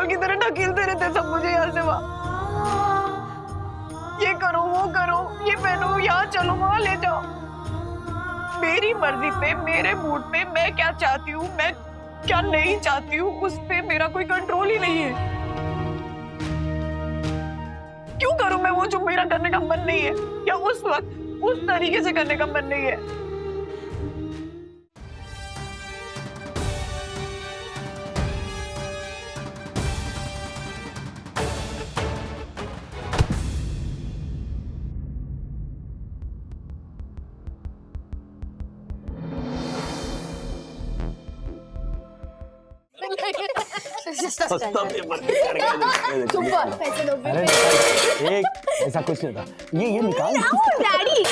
पागल की तरह ढकेलते रहते सब मुझे यहाँ से वहाँ। ये करो, वो करो, ये पहनो, यहाँ चलो, वहाँ ले जाओ। मेरी मर्जी पे, मेरे मूड पे मैं क्या चाहती हूँ, मैं क्या नहीं चाहती हूँ, उस पे मेरा कोई कंट्रोल ही नहीं है। क्यों करूँ मैं वो जो मेरा करने का मन नहीं है, या उस वक्त उस तरीके से करने का मन नहीं है। पैसे दो। अरे एक ऐसा कुछ नहीं था, ये निकाल डैडी।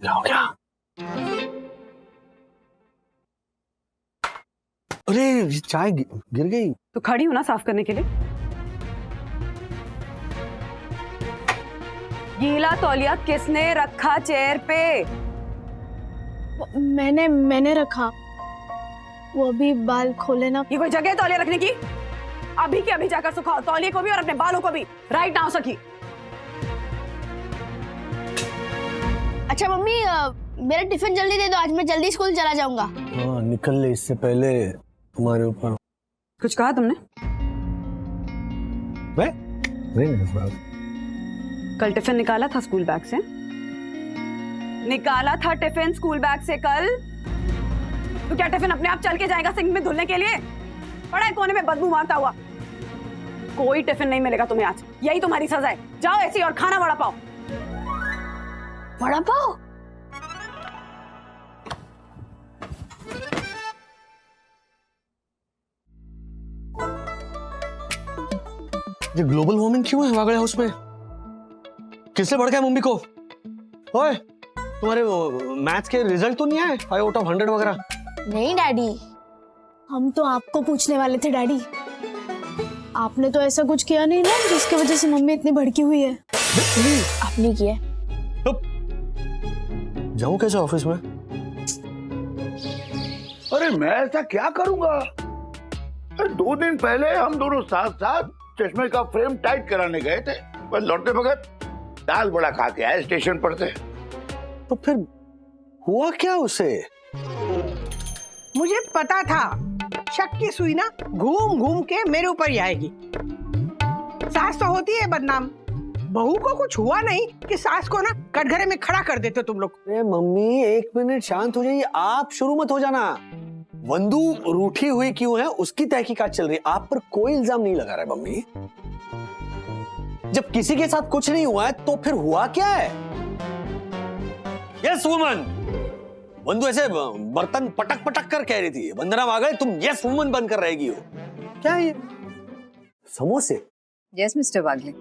क्या हो गया? अरे चाय गिर गई। तो खड़ी हूँ ना साफ करने के लिए। गीला तौलिया किसने रखा चेयर पे? मैंने रखा। वो अभी बाल खोले ना। ये कोई जगह है तौलिया रखने की? अभी के अभी जाकर सुखाओ तौलिए को भी और अपने बालों को भी। राइट नाउ सखी। अच्छा मम्मी, मेरा टिफिन जल्दी दे दो, आज मैं जल्दी स्कूल चला जाऊंगा। हाँ, निकल ले इससे पहले तुम्हारे ऊपर। कुछ कहा तुमने? कल टिफिन निकाला था स्कूल बैग से? निकाला था टिफिन स्कूल बैग से कल? तो क्या टिफिन अपने आप चल के जाएगा सिंक में धुलने के लिए? पड़ा है कोने में बदबू मारता हुआ। कोई टिफिन नहीं मिलेगा तुम्हें आज, यही तुम्हारी सजा है। जाओ ऐसी और खाना वड़ा पाओ। वड़ा पाव? ये ग्लोबल वार्मिंग क्यों है वागड़े हाउस में? किसने भड़का है मम्मी को? ओए, तुम्हारे मैथ्स के रिजल्ट तो नहीं आए 5 आउट ऑफ 100 वगैरह? नहीं डैडी, हम तो आपको पूछने वाले थे डैडी। आपने तो ऐसा कुछ किया नहीं ना जिसकी वजह से मम्मी इतनी भड़की हुई है। आपने किया। जाऊं कैसे ऑफिस में? अरे मैं ऐसा क्या करूंगा? 2 दिन पहले हम दोनों साथ साथ चश्मे का फ्रेम टाइट कराने गए थे, बस लौटते वक्त दाल बड़ा खा के आए स्टेशन पर से। तो फिर हुआ क्या उसे? मुझे पता था शक की सुई ना घूम घूम के मेरे ऊपर ही आएगी। सास तो होती है बदनाम, बहू को कुछ हुआ नहीं कि सास को ना कटघरे में खड़ा कर देते तुम लोग। अरे मम्मी 1 मिनट शांत हो जाइए, आप शुरू मत हो जाना। वंदू रूठी हुई क्यों है उसकी तहकीकात चल रही है, आप पर कोई इल्जाम नहीं लगा रहा है मम्मी। जब किसी के साथ कुछ नहीं हुआ है तो फिर हुआ क्या है? Yes woman. वंदू ऐसे बर्तन पटक पटक कर कह रही थी, वंदना वागड़े तुम यस वुमन बनकर रहेगी हो। क्या है ये? समोसे? यस मिस्टर वागले,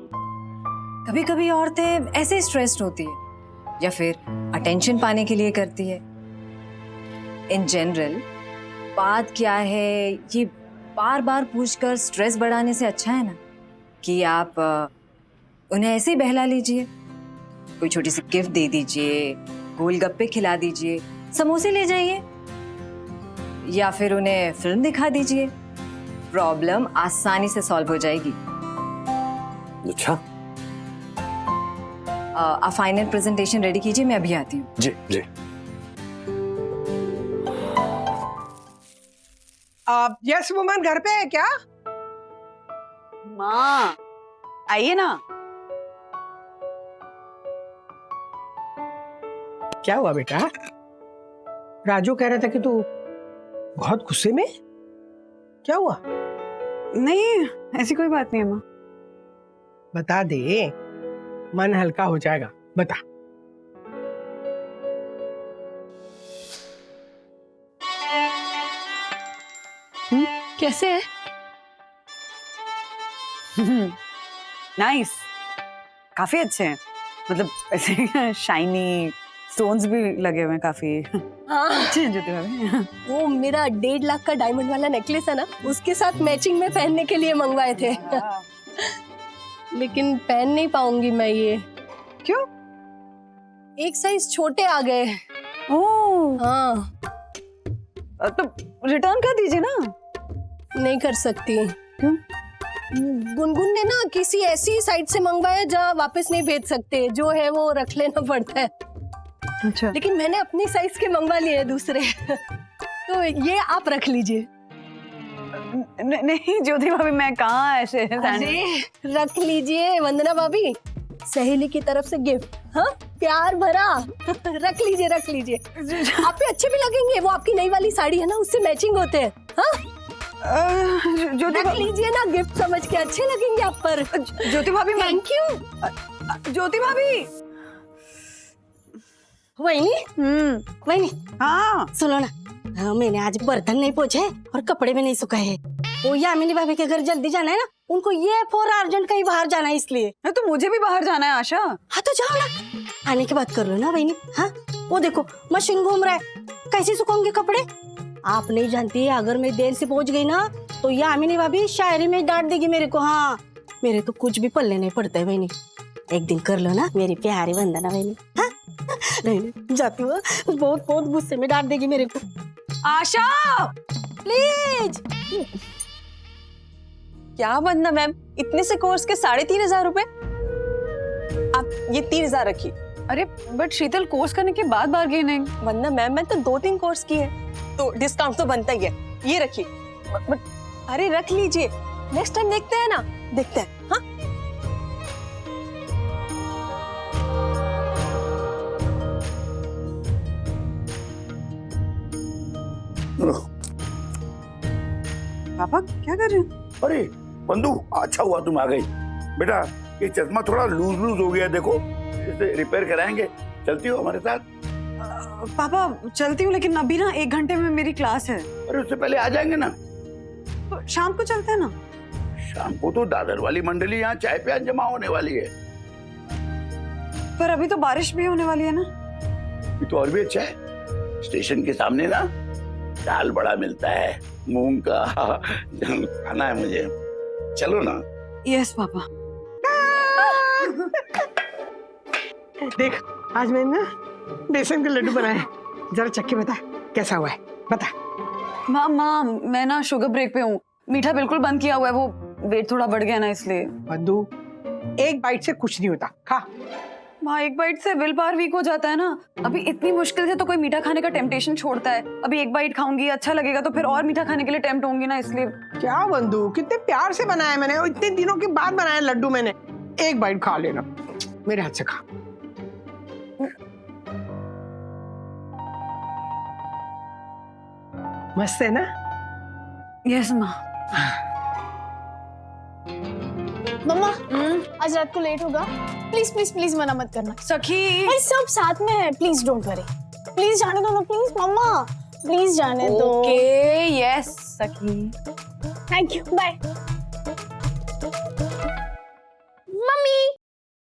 कभी कभी औरतें ऐसे स्ट्रेस्ड होती है या फिर अटेंशन पाने के लिए करती है। इन जनरल बात क्या है ये बार बार पूछकर स्ट्रेस बढ़ाने से अच्छा है ना कि आप उन्हें ऐसे ही बहला लीजिए। कोई छोटी सी गिफ्ट दे दीजिए, गोलगप्पे खिला दीजिए, समोसे ले जाइए, या फिर उन्हें फिल्म दिखा दीजिए। प्रॉब्लम आसानी से सॉल्व हो जाएगी। अच्छा, आप फाइनल प्रेजेंटेशन रेडी कीजिए, मैं अभी आती हूँ। जी जी। यस वुमन घर पे है क्या? माँ आइए ना। क्या हुआ बेटा? राजू कह रहा था कि तू बहुत गुस्से में। क्या हुआ? नहीं ऐसी कोई बात नहीं है माँ। बता दे, मन हल्का हो जाएगा। बता। कैसे है? नाइस, काफी अच्छे हैं, मतलब ऐसे शाइनी स्टोन्स भी लगे हुए हैं काफी। अच्छे हैं जूते वाले। वो मेरा 1.5 लाख का डायमंड वाला नेकलेस है ना, उसके साथ मैचिंग में पहनने के लिए मंगवाए थे। लेकिन पहन नहीं पाऊंगी मैं ये। क्यों? एक साइज छोटे आ गए। ओह हाँ। तो रिटर्न कर दीजिए ना। नहीं कर सकती। क्यों? गुनगुन ने ना किसी ऐसी साइट से मंगवाया जहाँ वापस नहीं भेज सकते, जो है वो रख लेना पड़ता है। अच्छा, लेकिन मैंने अपनी साइज के मंगवा लिए हैं दूसरे तो ये आप रख लीजिए। नहीं ज्योति भाभी, मैं कहाँ ऐसे सैंडल। अरे रख लीजिए वंदना भाभी, सहेली की तरफ से गिफ्ट। हाँ, प्यार भरा रख लीजिए रख लीजिए। आप पे अच्छे भी लगेंगे, वो आपकी नई वाली साड़ी है ना, उससे मैचिंग होते हैं। हाँ, ज्योति रख लीजिए ना, गिफ्ट समझ के अच्छे लगेंगे आप पर। ज्योति भाभी, थैंक यू। ज्योति भाभी। वही वही हाँ सुनो ना, हाँ, मैंने आज बर्तन नहीं पोछे और कपड़े भी नहीं सुखाए हैं। वो यामिनी भाभी के घर जल्दी जाना है ना, उनको ये फॉर अर्जेंट कहीं बाहर जाना है इसलिए। तो मुझे भी बाहर जाना है आशा। हाँ तो जाओ ना, आने के बाद कर लो ना बहनी। हाँ, वो देखो मशीन घूम रहा है, कैसे सुखाऊंगे कपड़े? आप नहीं जानती, अगर मैं देर से पहुंच गई ना तो यामिनी भाभी शायरी में डांट देगी मेरे को। हाँ, मेरे तो कुछ भी पल्ले नहीं पड़ता है बहनी। एक दिन कर लो ना मेरी प्यारी वंदना बहनी। हाँ, नहीं जाती हूँ, बहुत बहुत गुस्से में डांट देगी मेरे को। आशा प्लीज। क्या वंदना मैम, इतने से कोर्स के 3,500 रुपए? आप ये 3,000 रखिए। अरे बट शीतल, कोर्स करने के बाद बार्गेनिंग। वंदना मैम, मैं तो 2-3 कोर्स की है तो डिस्काउंट तो बनता ही है। ये रखिए। बट अरे रख लीजिए, नेक्स्ट टाइम देखते हैं ना, देखते हैं। हाँ, पापा क्या कर रहे हैं? अरे बंधु, अच्छा हुआ तुम आ गई। बेटा ये चश्मा थोड़ा लूज लूज हो गया है, देखो इसे रिपेयर कराएंगे। चलती हो हमारे साथ? पापा चलती हूँ, लेकिन अभी ना 1 घंटे में मेरी क्लास है। अरे उससे पहले आ जाएंगे ना। तो शाम को चलते हैं ना। शाम को तो दादर वाली मंडली यहाँ चाय प्याज जमा होने वाली है। पर अभी तो बारिश भी होने वाली है ना। ये तो और भी अच्छा है, स्टेशन के सामने ना दाल बड़ा मिलता है, मूंग का खाना है मुझे। चलो ना। Yes papa. देख, आज मैंने ना बेसन के लड्डू बनाए, जरा चक्के बता कैसा हुआ है, बता। माँ मैं ना शुगर ब्रेक पे हूँ, मीठा बिल्कुल बंद किया हुआ है, वो वेट थोड़ा बढ़ गया ना इसलिए। बंधु, एक बाइट से कुछ नहीं होता, खा। माँ, एक बाइट से विल पावर वीक हो जाता है ना। अभी इतनी मुश्किल से तो कोई मीठा खाने का टेम्पटेशन छोड़ता है। अभी एक बाइट खाऊंगी, अच्छा लगेगा तो फिर और मीठा खाने के लिए टेम्प्ट होंगी ना, इसलिए। क्या बंधु, कितने प्यार से बनाया मैंने, और इतने दिनों के बाद बनाया लड्डू मैंने। एक बाइट खा लेना, मेरे हाथ से खा। मस्त है ना? यस माँ। मम्मा, आज रात को लेट होगा, प्लीज प्लीज प्लीज मना मत करना। सखी, अरे सब साथ में है, प्लीज डोंट वरी। प्लीज जाने दो ना, प्लीज मम्मा, प्लीज जाने दो। Okay yes Sakhi. Thank you, bye. Mummy,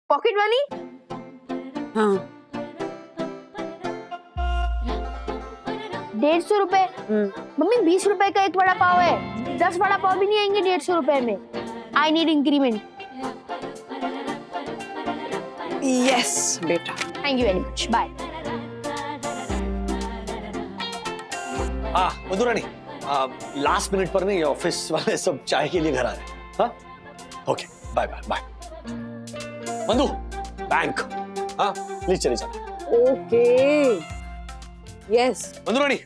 pocket money. हाँ 150 रुपए। मम्मी 20 रुपए का एक वड़ा पाव है, 10 वड़ा पाव भी नहीं आएंगे 150 रुपए में। I need increment. यस बेटा। Thank you very much, bye. Madhu Rani, last minute पर नहीं, ऑफिस वाले सब चाय के लिए घर आ रहे हैं। हाँ, ओके, बाय बाय बाय। मधु, बैंक। हाँ प्लीज चले जाना। Okay yes. मधु रानी,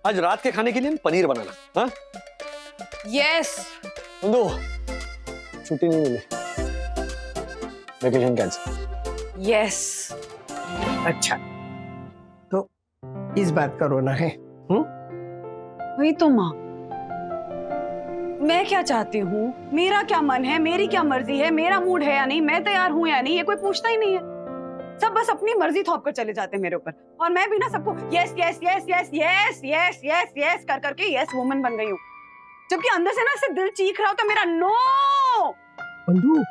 आज रात के खाने के लिए पनीर बनाना। हाँ यस। मधु, छुट्टी नहीं मिली, वेकेशन कैंसिल। यस। अच्छा, तो इस बात का रोना है? वही तो माँ, मैं क्या चाहती हूँ, मेरा क्या मन है, मेरी क्या मर्जी है, मेरा मूड है या नहीं, मैं तैयार हूँ या नहीं, ये कोई पूछता ही नहीं है। सब बस अपनी मर्जी थोप कर चले जाते हैं मेरे ऊपर, और मैं भी ना सबको yes yes yes yes yes yes yes yes कर करके यस वुमन बन गई हूँ, जबकि अंदर से ना सिर्फ दिल चीख रहा हो तो मेरा नो। बंधु,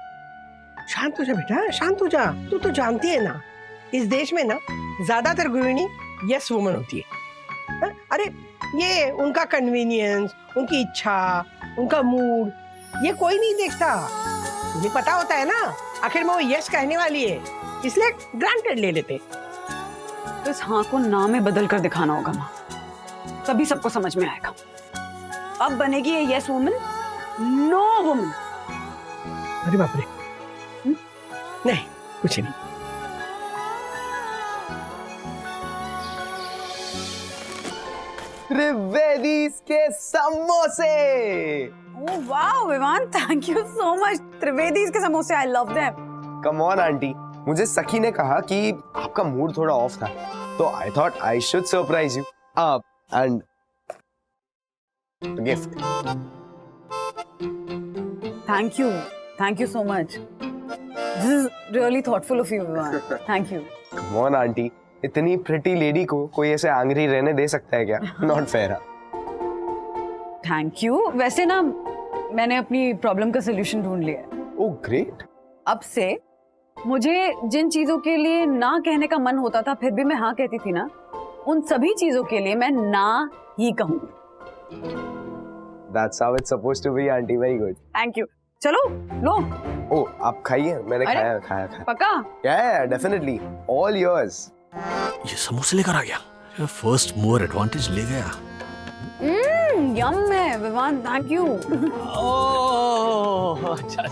शांत हो जा बेटा, शांत हो जा। तू तो जानती है ना, इस देश में ना ज्यादातर गृहिणी यस वुमन होती है। हा? अरे ये उनका कन्वीनियंस, उनकी इच्छा, उनका मूड, ये कोई नहीं देखता। मुझे पता होता है ना, आखिर में वो यस कहने वाली है, इसलिए ग्रांटेड ले लेते। तो इस हाँ को ना में बदल कर दिखाना होगा माँ। तभी सबको समझ में आएगा। अब बनेगी ये यस वुमन, नो वुमन। अरे बाप रे, नहीं कुछ नहीं। त्रिवेदीज के समोसे। Oh wow Vivan, thank you so much. Trivedi's के समोसे, I love them. Come on aunty, मुझे सखी ने कहा कि आपका मूड थोड़ा ऑफ था, तो I thought I should surprise you and gift. Thank you so much. This is really thoughtful of you Vivaan, thank you. Come on aunty, इतनी प्रिटी लेडी को कोई ऐसे आंगरी रहने दे सकता है क्या? Not fair. Thank you. वैसे ना मैंने अपनी प्रॉब्लम का सलूशन ढूंढ लिया है। Oh great. अब से मुझे जिन चीजों के लिए ना कहने का मन होता था फिर भी मैं हाँ कहती थी ना, उन सभी चीजों के लिए मैं ना ही कहूंगी। That's how it's supposed to be, auntie. Very good. Thank you. चलो लो। ओह आप खाइए, मैंने अरे, खाया। पक्का? Yeah, definitely. All yours. ये समोसे लेकर आ गया, फर्स्ट मूवर एडवांटेज ले गया। यम है विवान, थैंक यू। ओह अच्छा।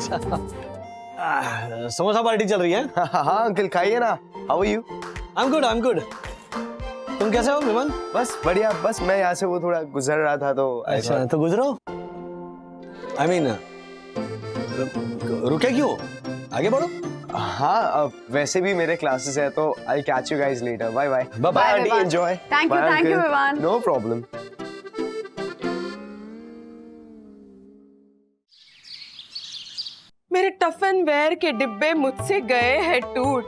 समोसा पार्टी चल रही है? हाँ अंकल खाइए ना। How are you? I'm good. तुम कैसे हो विमान? बस बढ़िया। बस मैं यहाँ से वो थोड़ा गुजर रहा था तो अच्छा तो गुजरो। I mean, रुके क्यों? आगे बढ़ो। हाँ वैसे भी मेरे क्लासेस है तो I'll catch you guys later. Bye bye. Bye aunty. Vivan. Enjoy. Thank you, Bye, thank you, uncle. Vivan. No problem. मेरे टिफिन वेयर के डिब्बे मुझसे गए हैं टूट।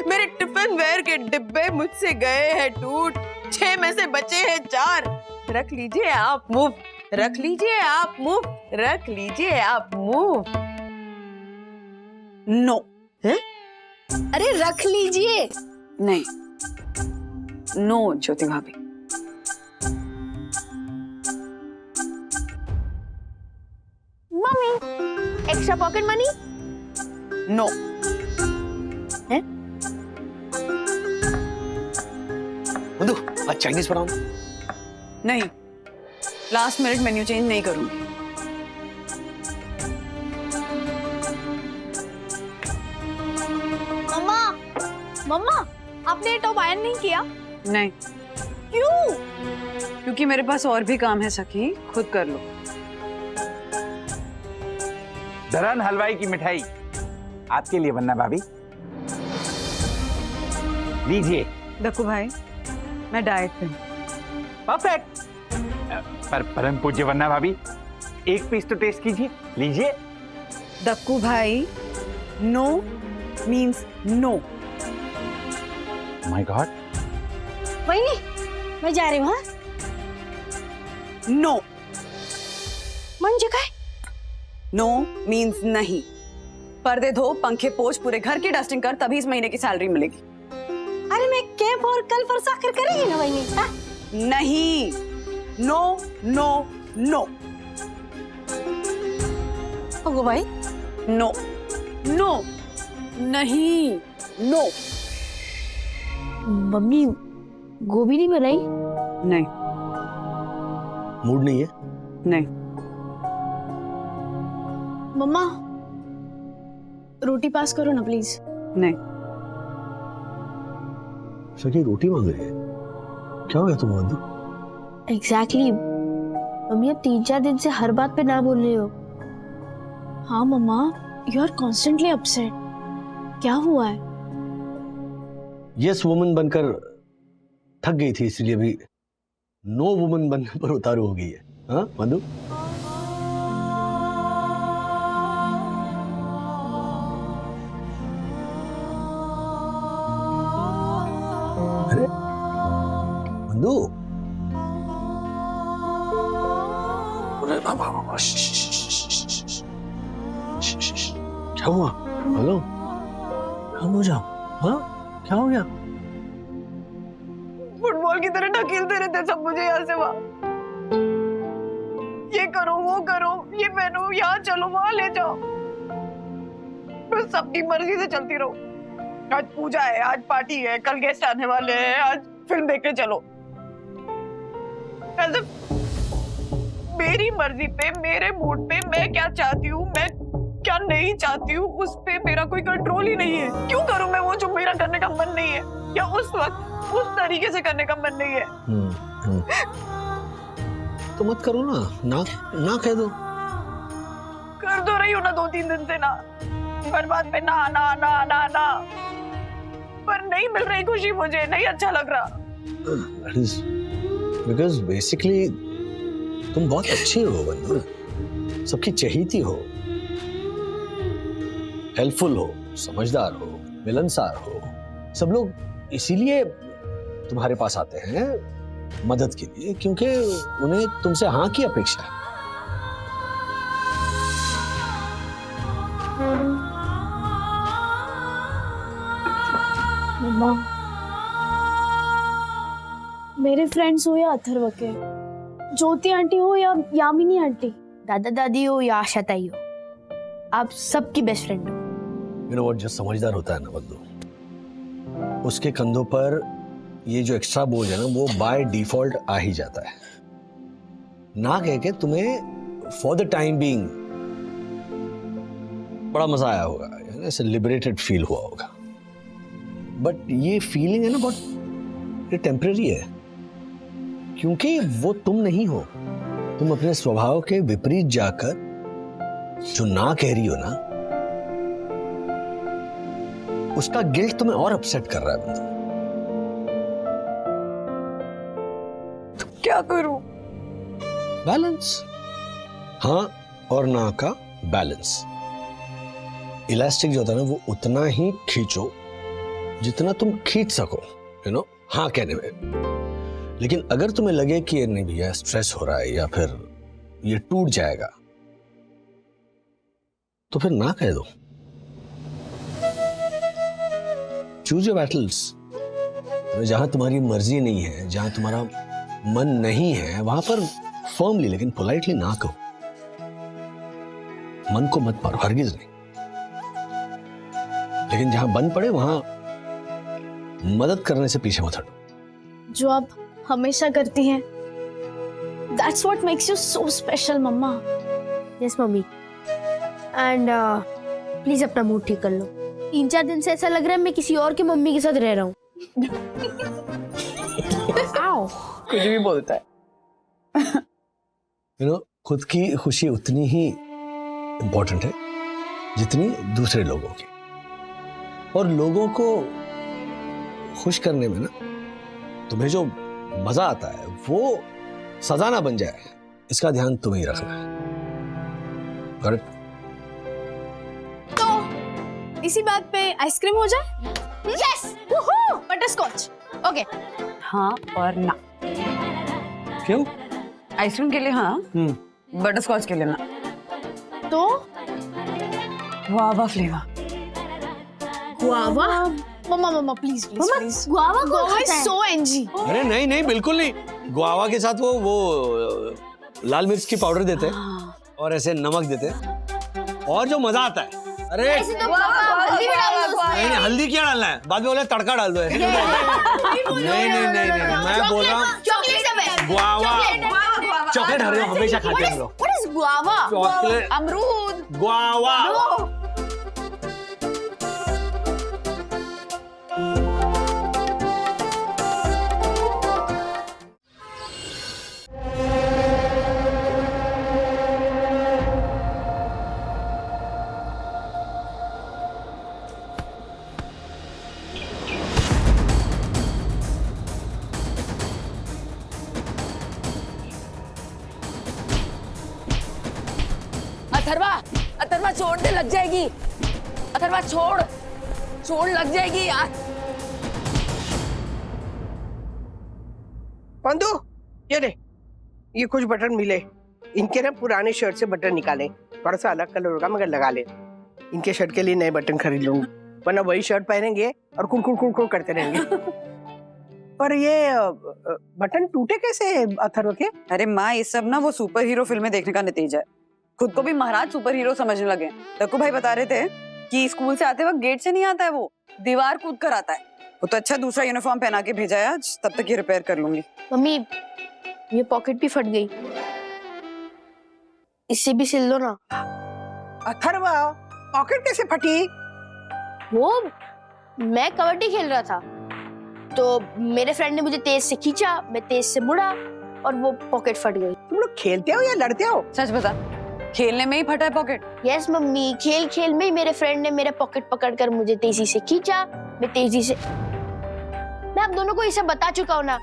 मेरे टिफिन वेयर के डिब्बे मुझसे गए हैं टूट। 6 में से बचे हैं 4। रख लीजिए आप मुफ्त, रख लीजिए आप मुफ्त, रख लीजिए आप मुफ्त। नो। अरे रख लीजिए। नहीं, नो ज्योति भाभी। Mummy, extra pocket money? No. Madhu आज चाइनीज बनाओ। नहीं, लास्ट मिनट मेन्यू चेंज नहीं करूंगी। मम्मा आपने ये टॉप आयरन नहीं किया? नहीं। क्यों? क्योंकि मेरे पास और भी काम है सखी, खुद कर लो। धरन हलवाई की मिठाई आपके लिए बनना भाभी, लीजिए। दक्कू भाई, मैं डाइट पे हूं। परफेक्ट। पर परम पूज्य वन्ना भाभी, एक पीस तो टेस्ट कीजिए, लीजिए। दक्कू भाई, no means no. My god. वही मैं जा रही हूँ। हाँ नो। म्हणजे काय? नो मीन्स नहीं। पर्दे धो, पंखे पोछ, पूरे घर की डस्टिंग कर, तभी इस महीने की सैलरी मिलेगी। अरे मैं कैंप और कल परसों आकर करेंगी ना वही। हाँ? नहीं। No no no. ओगो भाई, नो नो नहीं, नो। मम्मी गोभी नहीं बनाई? नहीं मूड नहीं है? नहीं। मम्मा रोटी पास करो ना प्लीज। नहीं। सखी रोटी मांग रही है, क्या हो गया तुम मधु? एग्जैक्टली मम्मी, अब 3-4 दिन से हर बात पे ना बोल रही हो। हाँ मम्मा, यू आर कॉन्स्टेंटली अपसेट। क्या हुआ है? यस वुमन बनकर थक गई थी, इसलिए अभी नो वुमन बनने पर उतारू हो गई है। हाँ मधु? अरे मधु, अरे बाबा, क्या हुआ? हेलो, हम हो जाओ। हाँ क्या हो गया? फुटबॉल की तरह ढकेलते रहते सब मुझे यहाँ से वहाँ। ये करो, वो करो, ये पहनो, यहाँ चलो, वहाँ ले जाओ। बस सबकी मर्जी से चलती रहो। आज पूजा है, आज पार्टी है, कल गेस्ट आने वाले हैं, आज फिल्म देखने चलो। मेरी मर्जी पे, मेरे मूड पे मैं क्या चाहती हूँ, मैं क्या नहीं चाहती हूँ, उस पे मेरा कोई कंट्रोल ही नहीं है। क्यों करूँ मैं वो जो मेरा करने का मन नहीं है, या उस वक्त उस तरीके से करने का मन नहीं है। तो मत करो ना, ना कह दो। कर दो रही हूँ ना 2-3 दिन से ना, हर बात पे ना ना ना ना ना, पर नहीं मिल रही खुशी, मुझे नहीं अच्छा लग रहा। बिकॉज बेसिकली तुम बहुत अच्छी हो बंधु, सबकी चहेती हो, हेल्पफुल हो, समझदार हो, मिलनसार हो। सब लोग इसीलिए तुम्हारे पास आते हैं मदद के लिए, क्योंकि उन्हें तुमसे हाँ की अपेक्षा है। मम्मा, मेरे फ्रेंड्स हो या अथर्व के, ज्योति आंटी हो या यामिनी आंटी, दादा दादी हो या आशा ताई हो, आप सबकी बेस्ट फ्रेंड हो। यू नो व्हाट, जो समझदार होता है ना बंधु, उसके कंधों पर ये जो एक्स्ट्रा बोझ है ना, वो बाय डिफॉल्ट आ ही जाता है। ना कह के तुम्हें फॉर द टाइम बीइंग बड़ा मजा आया होगा, ऐसे लिबरेटेड फील हुआ होगा। बट ये फीलिंग है ना, बहुत ये टेम्पररी है, क्योंकि वो तुम नहीं हो। तुम अपने स्वभाव के विपरीत जाकर जो ना कह रही हो ना, उसका गिल्ट तुम्हें और अपसेट कर रहा है बंधु। तो क्या करूं? बैलेंस, हाँ और ना का बैलेंस। इलास्टिक जो होता है ना, वो उतना ही खींचो जितना तुम खींच सको, यू नो, हाँ कहने में। लेकिन अगर तुम्हें लगे कि ये नहीं भैया स्ट्रेस हो रहा है या फिर ये टूट जाएगा, तो फिर ना कह दो। Choose your battles. जहां तुम्हारी मर्जी नहीं है, जहां तुम्हारा मन नहीं है, वहां पर फर्मली लेकिन पोलाइटली ना कहो। मन को मत मारो, हरगिज नहीं। लेकिन जहां बन पड़े वहां मदद करने से पीछे मत हटो। जो आप हमेशा करती हैं। That's what makes you so special, mama. Yes mummy. And please अपना मूड ठीक कर लो। 3-4 दिन से ऐसा लग रहा है मैं किसी और की मम्मी के साथ रह रहा हूँ। कुछ भी बोलता है। यू नो, खुद की खुशी उतनी ही इंपॉर्टेंट है जितनी दूसरे लोगों की। और लोगों को खुश करने में ना, तुम्हें जो मजा आता है वो सजा ना बन जाए, इसका ध्यान तुम्हें ही रखना है। करेक्ट? तो इसी बात पे आइसक्रीम हो जाए? Yes, butterscotch. ओके। हाँ और ना। क्यों? आइसक्रीम के लिए हाँ, बटर स्कॉच के लिए ना। तो guava flavour. Guava? Mama please please. Guava guava is so एनजी। अरे नहीं नहीं, बिल्कुल नहीं। गुआवा के साथ वो लाल मिर्च की पाउडर देते हैं और ऐसे नमक देते हैं, और जो मजा आता है। अरे नहीं, हल्दी क्या डालना है? बाद में बोले तड़का डाल दो ऐसे। नहीं, मैं बोल रहा हूँ गुआवा। चॉकलेट हर हमेशा खाते हैं हम लोग। What is guava? चॉकलेट, अमरूद। गुआवा। अथर्वा छोड़ दे, लग जाएगी। अथर्वा छोड़ लग जाएगी यार। पंदू, ये ले, ये कुछ बटन मिले। इनके ना पुराने शर्ट से बटन निकाले, थोड़ा सा अलग कलर होगा मगर लगा ले। इनके शर्ट के लिए नए बटन खरीद लूंगी, वरना वही शर्ट पहनेंगे और कुड़ करते रहेंगे। पर ये बटन टूटे कैसे अथर्व के? अरे माँ, ये सब ना वो सुपर हीरो फिल्में देखने का नतीजा है। खुद को भी महाराज सुपर हीरो समझने लगे। लक्कू भाई बता रहे थे कि स्कूल से आते वक्त गेट से नहीं आता है, वो दीवार कूद कर आता है। वो तो अच्छा दूसरा यूनिफॉर्म पहना के भेजा है आज, तब तक ये रिपेयर कर लूंगी। मम्मी ये पॉकेट भी फट गई, इसे भी सिल दो ना। अथर्व, पॉकेट कैसे फटी? वो मैं कबड्डी खेल रहा था तो मेरे फ्रेंड ने मुझे तेज से खींचा, मैं तेज से मुड़ा और वो पॉकेट फट गई। तुम लोग खेलते हो या लड़ते हो? सच बता, खेलने में ही फटा है पॉकेट? यस मम्मी, खेल खेल में ही मेरे फ्रेंड ने मेरा पॉकेट पकड़कर मुझे तेजी से खींचा, मैं तेजी से। मैं आप दोनों को ये सब बता चुका हूँ ना।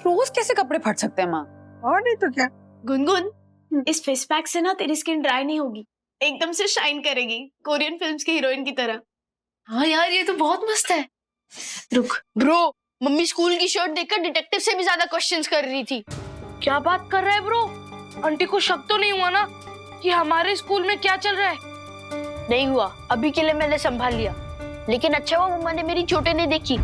रोज कैसे कपड़े फट सकते हैं माँ? और नहीं तो क्या। गुनगुन, इस फेस पैक से ना तेरी स्किन ड्राई नहीं होगी, एकदम से शाइन करेगी, कोरियन फिल्म्स की हीरोइन की तरह। हाँ यार, ये तो बहुत मस्त है। रुक ब्रो, मम्मी स्कूल की शर्ट देखकर डिटेक्टिव से भी ज्यादा क्वेश्चंस कर रही थी। क्या बात कर रहा है ब्रो? आंटी को शक तो नहीं हुआ ना कि हमारे स्कूल में क्या चल रहा है? नहीं हुआ, अभी के लिए मैंने संभाल लिया। लेकिन अच्छा हुआ मम्मा ने मेरी चोटें नहीं देखी,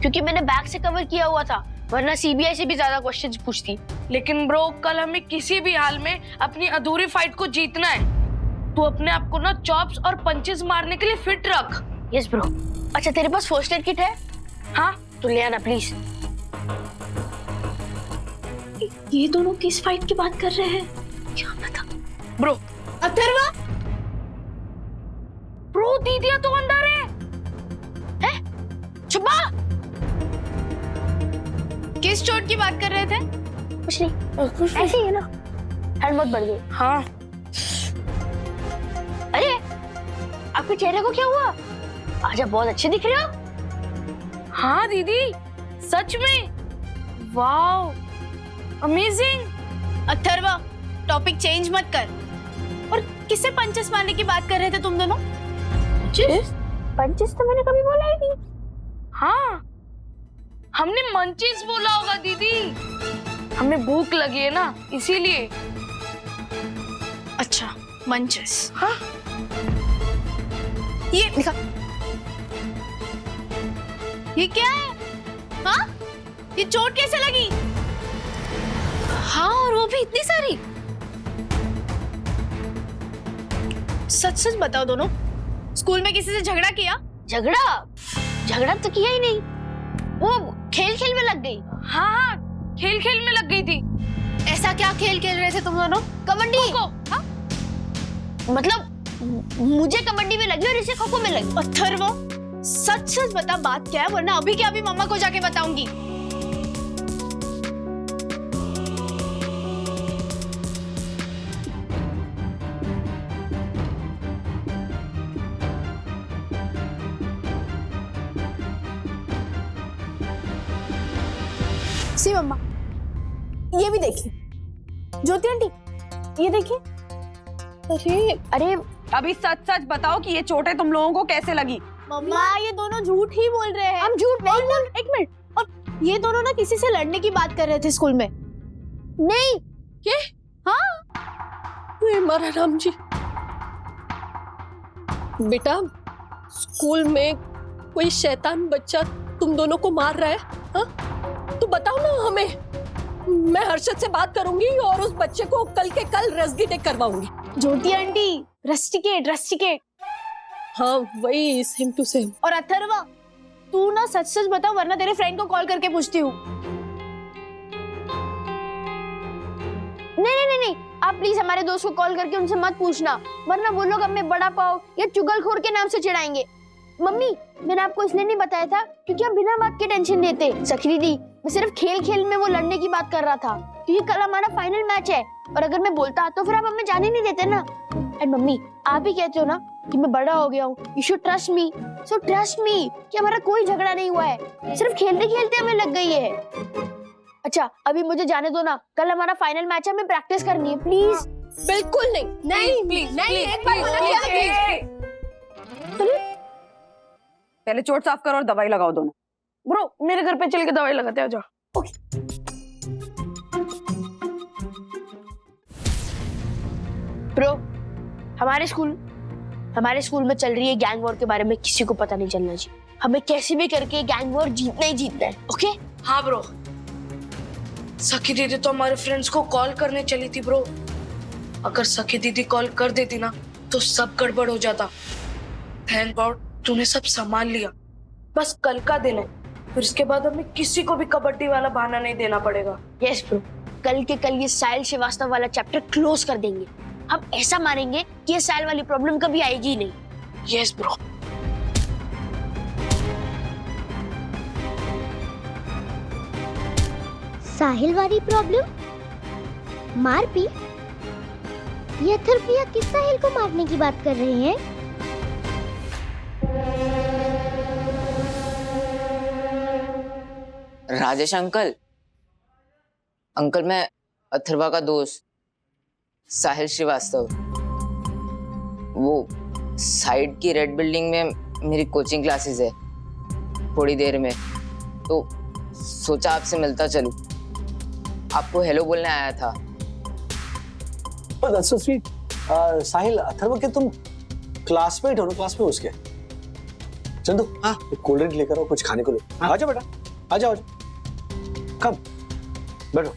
क्योंकि मैंने बैग से कवर किया हुआ था, वरना सीबीआई से भी ज्यादा क्वेश्चंस पूछती। लेकिन ब्रो, कल हमें किसी भी हाल में अपनी अधूरी फाइट को जीतना है। तू अपने आप को ना चॉप्स और पंचेस मारने के लिए फिट रख। Yes bro. अच्छा, तेरे पास फर्स्ट एड किट है? हाँ, तो ले आना प्लीज। ये दोनों किस फाइट की बात कर रहे हैं? क्या पता। ब्रो। अथर्वा, ब्रो, दीदिया तो अंदर है। छुपा। किस चोट की बात कर रहे थे? कुछ नहीं, ऐसे ही है ना, ठंड बहुत बढ़ गई। हाँ। अरे आपके चेहरे को क्या हुआ? आज आप बहुत अच्छे दिख रहे हो। हाँ दीदी, सच में। Wow, amazing. Atharva, topic change मत कर। और किससे पंचेस मारने की बात कर रहे थे तुम दोनों? पंचेस तो मैंने कभी बोला ही नहीं। हाँ, हमने मंचेस बोला होगा दीदी। हमें भूख लगी है ना, इसीलिए। अच्छा, मंचेस। हाँ, ये दिखा। ये क्या है? हाँ, ये चोट कैसे लगी? हाँ, और वो भी इतनी सारी। सच सच बताओ दोनों, स्कूल में किसी से झगड़ा किया? झगड़ा तो किया ही नहीं, वो खेल खेल में लग गई। हाँ हाँ, खेल खेल में लग गई थी। ऐसा क्या खेल खेल रहे थे तुम दोनों? कबड्डी। खो-खो। हाँ? मतलब मुझे कबड्डी में लगी और इसे खो-खो में लगी। अथर्व, सच सच बता बात क्या है, वरना अभी के अभी मम्मा को जाके बताऊंगी। सी मम्मा, ये भी देखिए। ज्योति आंटी, ये देखिए। अरे अभी सच सच बताओ कि ये चोटें तुम लोगों को कैसे लगी? मम्मा, ये दोनों झूठ ही बोल रहे हैं। हम झूठ नहीं बोल। एक मिनट। और ये दोनों ना किसी से लड़ने की बात कर रहे थे स्कूल में। नहीं। ये? हे मारा राम जी, बेटा स्कूल में कोई शैतान बच्चा तुम दोनों को मार रहा है? हाँ, तो बताओ ना हमें, मैं हर्षद से बात करूंगी और उस बच्चे को कल के कल रस्टिकेट करवाऊंगी। ज्योति आंटी, रस्टिकेट। हाँ, वही सेम टू सेम। और अथर्वा, तू ना सच सच बता, वरना तेरे फ्रेंड को कॉल करके पूछती हूँ। नहीं, आप प्लीज हमारे दोस्त को कॉल करके उनसे मत पूछना, वरना वो लोग हमें बड़ा पाव या चुगलखोर के नाम से चिढ़ाएंगे। मम्मी, मैंने आपको इसलिए नहीं बताया था क्योंकि आप बिना बात के टेंशन लेते। सखी दीदी, मैं सिर्फ खेल खेल में वो लड़ने की बात कर रहा था, क्योंकि कल हमारा फाइनल मैच है, और अगर मैं बोलता तो फिर आप हमें जाने नहीं देते ना। एंड मम्मी, आप ही कहते हो ना कि मैं बड़ा हो गया हूँ, you should trust me, so trust me कि हमारा कोई झगड़ा नहीं हुआ है, सिर्फ खेलते खेलते हमें लग गई है। अच्छा, अभी मुझे जाने दो ना, कल हमारा फाइनल मैच है, हमें प्रैक्टिस करनी है, प्लीज। बिल्कुल नहीं। नहीं प्लीज, नहीं, एक बार मना किया था, प्लीज। पहले चोट साफ करो और दवाई लगाओ दोनों। ब्रो, मेरे घर पे चल के दवाई लगाते हैं, जाओ। ब्रो, हमारे स्कूल में चल रही है गैंग वॉर के बारे में किसी को पता नहीं चलना चाहिए। हमें कैसे भी करके गैंग वॉर जीतना ही जीतना है, ओके? हाँ ब्रो, सखी दीदी तो हमारे फ्रेंड्स को कॉल करने चली थी ब्रो। अगर सखी दीदी कॉल कर देती ना तो सब गड़बड़ हो जाता। थैंक गॉड तूने सब संभाल लिया। बस कल का दिन है, फिर इसके बाद हमें किसी को भी कबड्डी वाला बहाना नहीं देना पड़ेगा। यस ब्रो, कल के कल ये साहिल श्रीवास्तव वाला चैप्टर क्लोज कर देंगे। हम ऐसा मारेंगे कि ये साहिल वाली प्रॉब्लम कभी आएगी ही नहीं। Yes bro. साहिल वाली प्रॉब्लम? मारपीट? ये अथर्व किस साहिल को मारने की बात कर रहे हैं? राजेश अंकल, अंकल मैं अथर्वा का दोस्त साहिल श्रीवास्तव, वो साइड की रेड बिल्डिंग में मेरी कोचिंग क्लासेस है थोड़ी देर में, तो सोचा आपसे मिलता चलूं। आपको हेलो बोलने आया था। That's so sweet. साहिल, अथर्व के तुम क्लासमेट हो ना, क्लास में उसके। चंदू, हाँ, एक कोल्ड ड्रिंक लेकर आओ, कुछ खाने को ले। आ जाओ बेटा, आ जाओ, कम बैठो।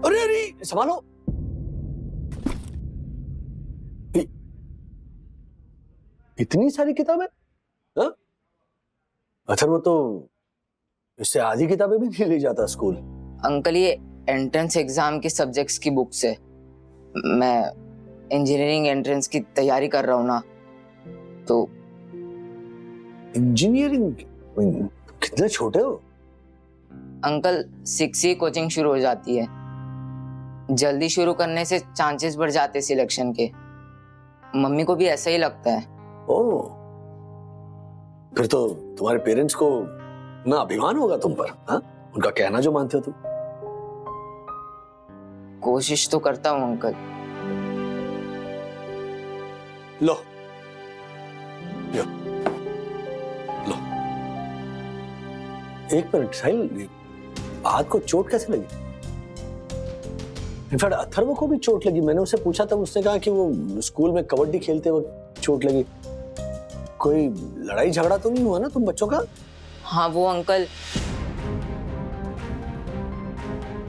अरे अरे संभालो। इतनी सारी किताबें? हाँ? अथर्व तो इससे आधी किताबें भी नहीं ले जाता स्कूल। अंकल ये एंट्रेंस एग्जाम के सब्जेक्ट्स की बुक्स है। मैं इंजीनियरिंग एंट्रेंस की तैयारी कर रहा हूँ ना, तो इंजीनियरिंग? कितने छोटे हो अंकल? 6 से कोचिंग शुरू हो जाती है। जल्दी शुरू करने से चांसेस बढ़ जाते सिलेक्शन के। मम्मी को भी ऐसा ही लगता है। ओह, फिर तो तुम्हारे पेरेंट्स को ना अभिमान होगा तुम पर, हाँ? उनका कहना जो मानते हो तुम। कोशिश तो करता हूँ अंकल। लो लो लो, एक मिनट साहिल, हाथ को चोट कैसे लगी? इनफैक्ट अथर्व को भी चोट लगी। मैंने उसे पूछा तब उसने कहा कि वो स्कूल में कबड्डी खेलते वक्त चोट लगी। कोई लड़ाई झगड़ा तो नहीं हुआ ना तुम बच्चों का? हाँ वो अंकल।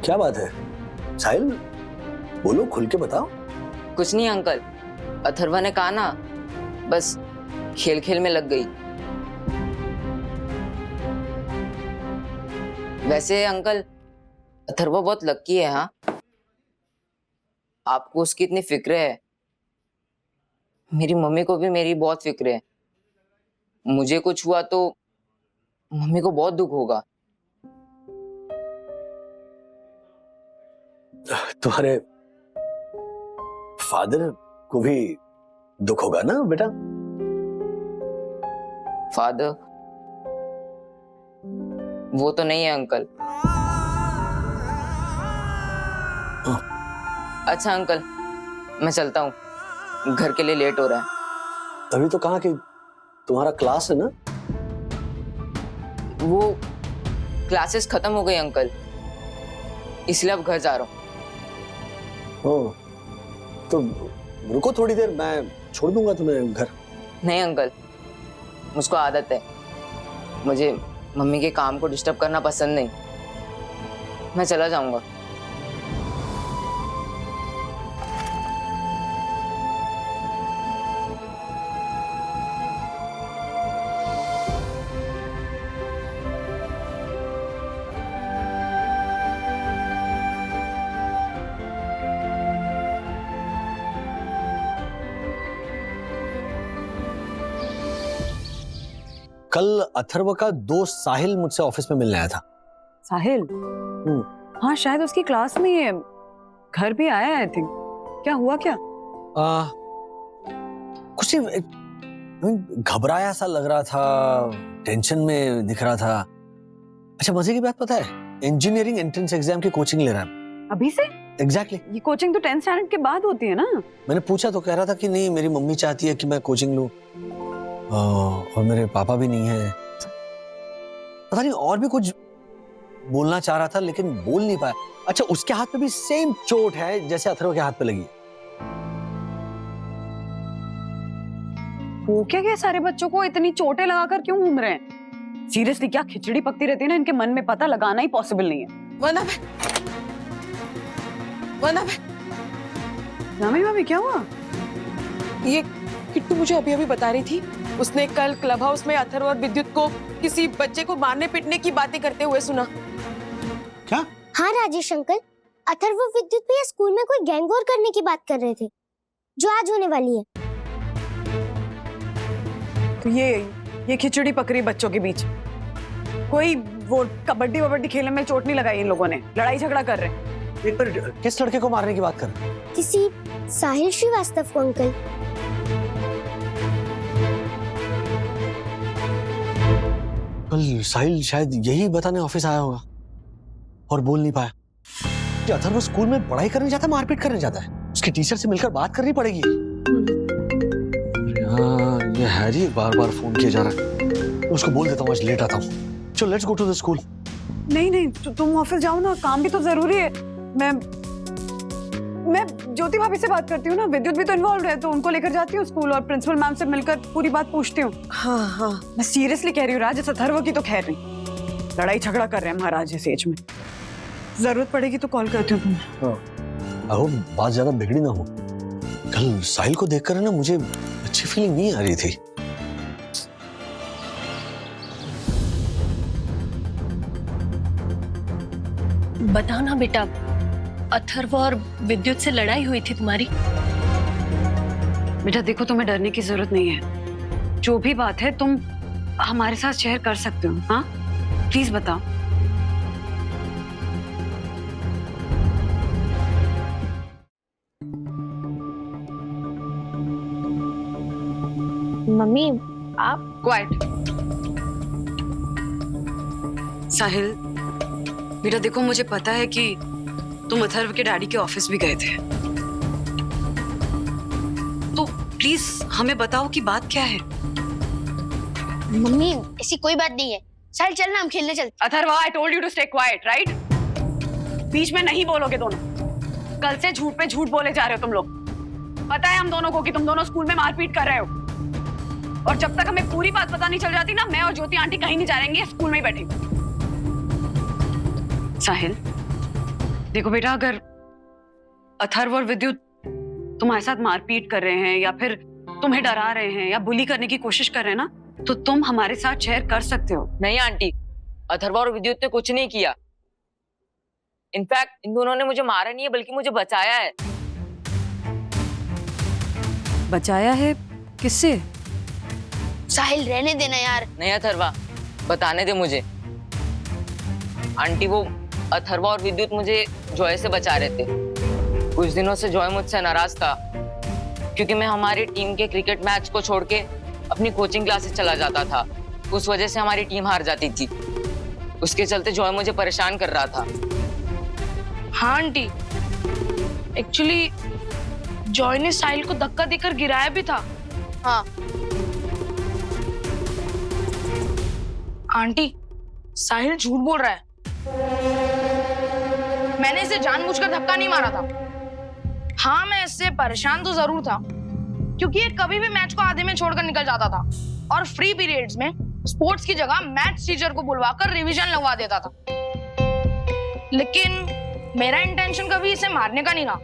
क्या बात है साहिल, बोलो, खुल के बताओ। कुछ नहीं अंकल, अथर्वा ने कहा ना, बस खेल खेल में लग गई। वैसे अंकल अथर्वा बहुत लकी है। हाँ, आपको उसकी इतनी फिक्र है। मेरी मम्मी को भी मेरी बहुत फिक्र है। मुझे कुछ हुआ तो मम्मी को बहुत दुख होगा। तुम्हारे फादर को भी दुख होगा ना बेटा? फादर? वो तो नहीं है अंकल। अच्छा अंकल, मैं चलता हूँ, घर के लिए लेट हो रहा है। अभी तो कहा कि तुम्हारा क्लास है ना? वो क्लासेस खत्म हो गई अंकल, इसलिए अब घर जा रहा हूँ। ओह, तो रुको थोड़ी देर, मैं छोड़ दूंगा तुम्हें घर। नहीं अंकल, मुझको आदत है। मुझे मम्मी के काम को डिस्टर्ब करना पसंद नहीं। मैं चला जाऊंगा। कल अथर्व का दोस्त साहिल मुझसे ऑफिस में मिलने आया था। साहिल? हाँ शायद उसकी क्लास में ही है, घर भी आया है। I think. क्या हुआ क्या? कुछ नहीं, घबराया सा लग रहा था, टेंशन में दिख रहा था। अच्छा मजे की बात पता है, इंजीनियरिंग एंट्रेंस एग्जाम की कोचिंग ले रहा है अभी से? एग्जैक्टली। ये कोचिंग तो 10th स्टैंडर्ड के बाद होती है ना? मैंने पूछा तो कह रहा था कि नहीं, मेरी मम्मी चाहती है कि मैं कोचिंग लूं और मेरे पापा भी नहीं है। पता नहीं और भी कुछ बोलना चाह रहा था लेकिन बोल नहीं पाया। अच्छा उसके हाथ पे भी सेम चोट है जैसे अथर्व के हाथ पे लगी। वो क्या क्या सारे बच्चों को इतनी चोटें लगाकर क्यों घूम रहे हैं? सीरियसली क्या खिचड़ी पकती रहती है ना इनके मन में, पता लगाना ही पॉसिबल नहीं है। नामी भाभी क्या हुआ? ये किट्टू मुझे अभी अभी बता रही थी उसने कल क्लब हाउस में अथर्व और विद्युत को किसी बच्चे को मारने पीटने की बातें करते हुए सुना। क्या? हाँ राजेश अंकल, अथर्व और विद्युत भैया स्कूल में कोई गैंग वॉर करने की बात कर रहे थे जो आज होने वाली है। तो ये खिचड़ी पकड़ी बच्चों के बीच। कोई वो कबड्डी वबड्डी खेलने में चोट नहीं लगाई इन लोगों ने, लड़ाई झगड़ा कर रहे हैं। एक पर किस लड़के को मारने की बात कर रहे हैं? किसी साहिल श्रीवास्तव को अंकल। कल साहिल शायद यही बताने ऑफिस आया होगा और बोल नहीं पाया कि अथर्व स्कूल में पढ़ाई करने जाता है, मारपीट करने जाता है। उसकी टीचर से मिलकर बात करनी पड़ेगी। यार ये हैरी बार बार फोन किया जा रहा है। उसको बोल देता हूँ आज लेट आता हूँ। चलो let's go to the school. नहीं तुम ऑफिस जाओ ना, काम भी तो जरूरी है। मैं ज्योति भाभी से बात करती हूँ ना, विद्युत भी तो इन्वॉल्व है, तो उनको लेकर जाती हूँ स्कूल और प्रिंसिपल मैम से मिलकर पूरी बात पूछती हूँ। हाँ मैं सीरियसली कह रही हूँ राज, अथर्व की तो खैर नहीं, लड़ाई झगड़ा कर रहे हैं महाराज इस एज में। जरूरत पड़ेगी तो कॉल करती हूँ तुम्हें। अहो बात ज्यादा बिगड़ी ना हो। कल साहिल को देखकर ना मुझे अच्छी फीलिंग नहीं आ रही थी। बताओ ना बेटा, अथर्व और विद्युत से लड़ाई हुई थी तुम्हारी? बेटा देखो, तुम्हें डरने की जरूरत नहीं है। जो भी बात है तुम हमारे साथ शेयर कर सकते हो। हाँ प्लीज बताओ। मम्मी आप क्वाइट। साहिल बेटा देखो, मुझे पता है कि तुम अथर्व के डैडी के ऑफिस भी गए थे, तो प्लीज हमें बताओ कि बात क्या है। मम्मी ऐसी कोई बात नहीं है। चल चलना, हम खेलने चलते। Atharv I told you to stay quiet, right? बीच में नहीं बोलोगे दोनों। कल से झूठ पे झूठ बोले जा रहे हो तुम लोग। पता है हम दोनों को कि तुम दोनों स्कूल में मारपीट कर रहे हो, और जब तक हमें पूरी बात पता नहीं चल जाती ना, मैं और ज्योति आंटी कहीं नहीं जा रहेंगे, स्कूल में ही बैठेंगे। साहिल देखो बेटा, अगर अथर्व और विद्युत तुम्हारे साथ मारपीट कर रहे हैं या फिर तुम्हें डरा रहे हैं या बुली करने की कोशिश कर रहे हैं ना, तो तुम हमारे साथ शेयर कर सकते हो। नहीं आंटी, अथर्व और विद्युत ने कुछ नहीं किया। इनफैक्ट इन दोनों ने मुझे मारा नहीं है, बल्कि मुझे बचाया है। बचाया है? किससे? साहिल रहने देना यार। नहीं अथर्वा, बताने दे मुझे। आंटी वो अथर्वा और विद्युत मुझे जॉय से बचा रहे थे। कुछ दिनों से जॉय मुझसे नाराज था क्योंकि मैं हमारी टीम के क्रिकेट मैच को छोड़ के अपनी कोचिंग क्लासेस चला जाता था। उस वजह से हमारी टीम हार जाती थी। उसके चलते जॉय मुझे परेशान कर रहा था। हाँ आंटी, एक्चुअली जॉय ने साहिल को धक्का देकर गिराया भी था। हाँ आंटी, साहिल झूठ बोल रहा है। मैंने इसे जानबूझकर धक्का नहीं मारा था। हाँ मैं इससे परेशान तो जरूर था क्योंकि ये कभी भी मैच को आधे में छोड़कर निकल जाता था और फ्री पीरियड्स में स्पोर्ट्स की जगह मैथ्स टीचर को बुलवाकर रिवीजन लगवा देता था। लेकिन मेरा इंटेंशन कभी इसे मारने का नहीं रहा।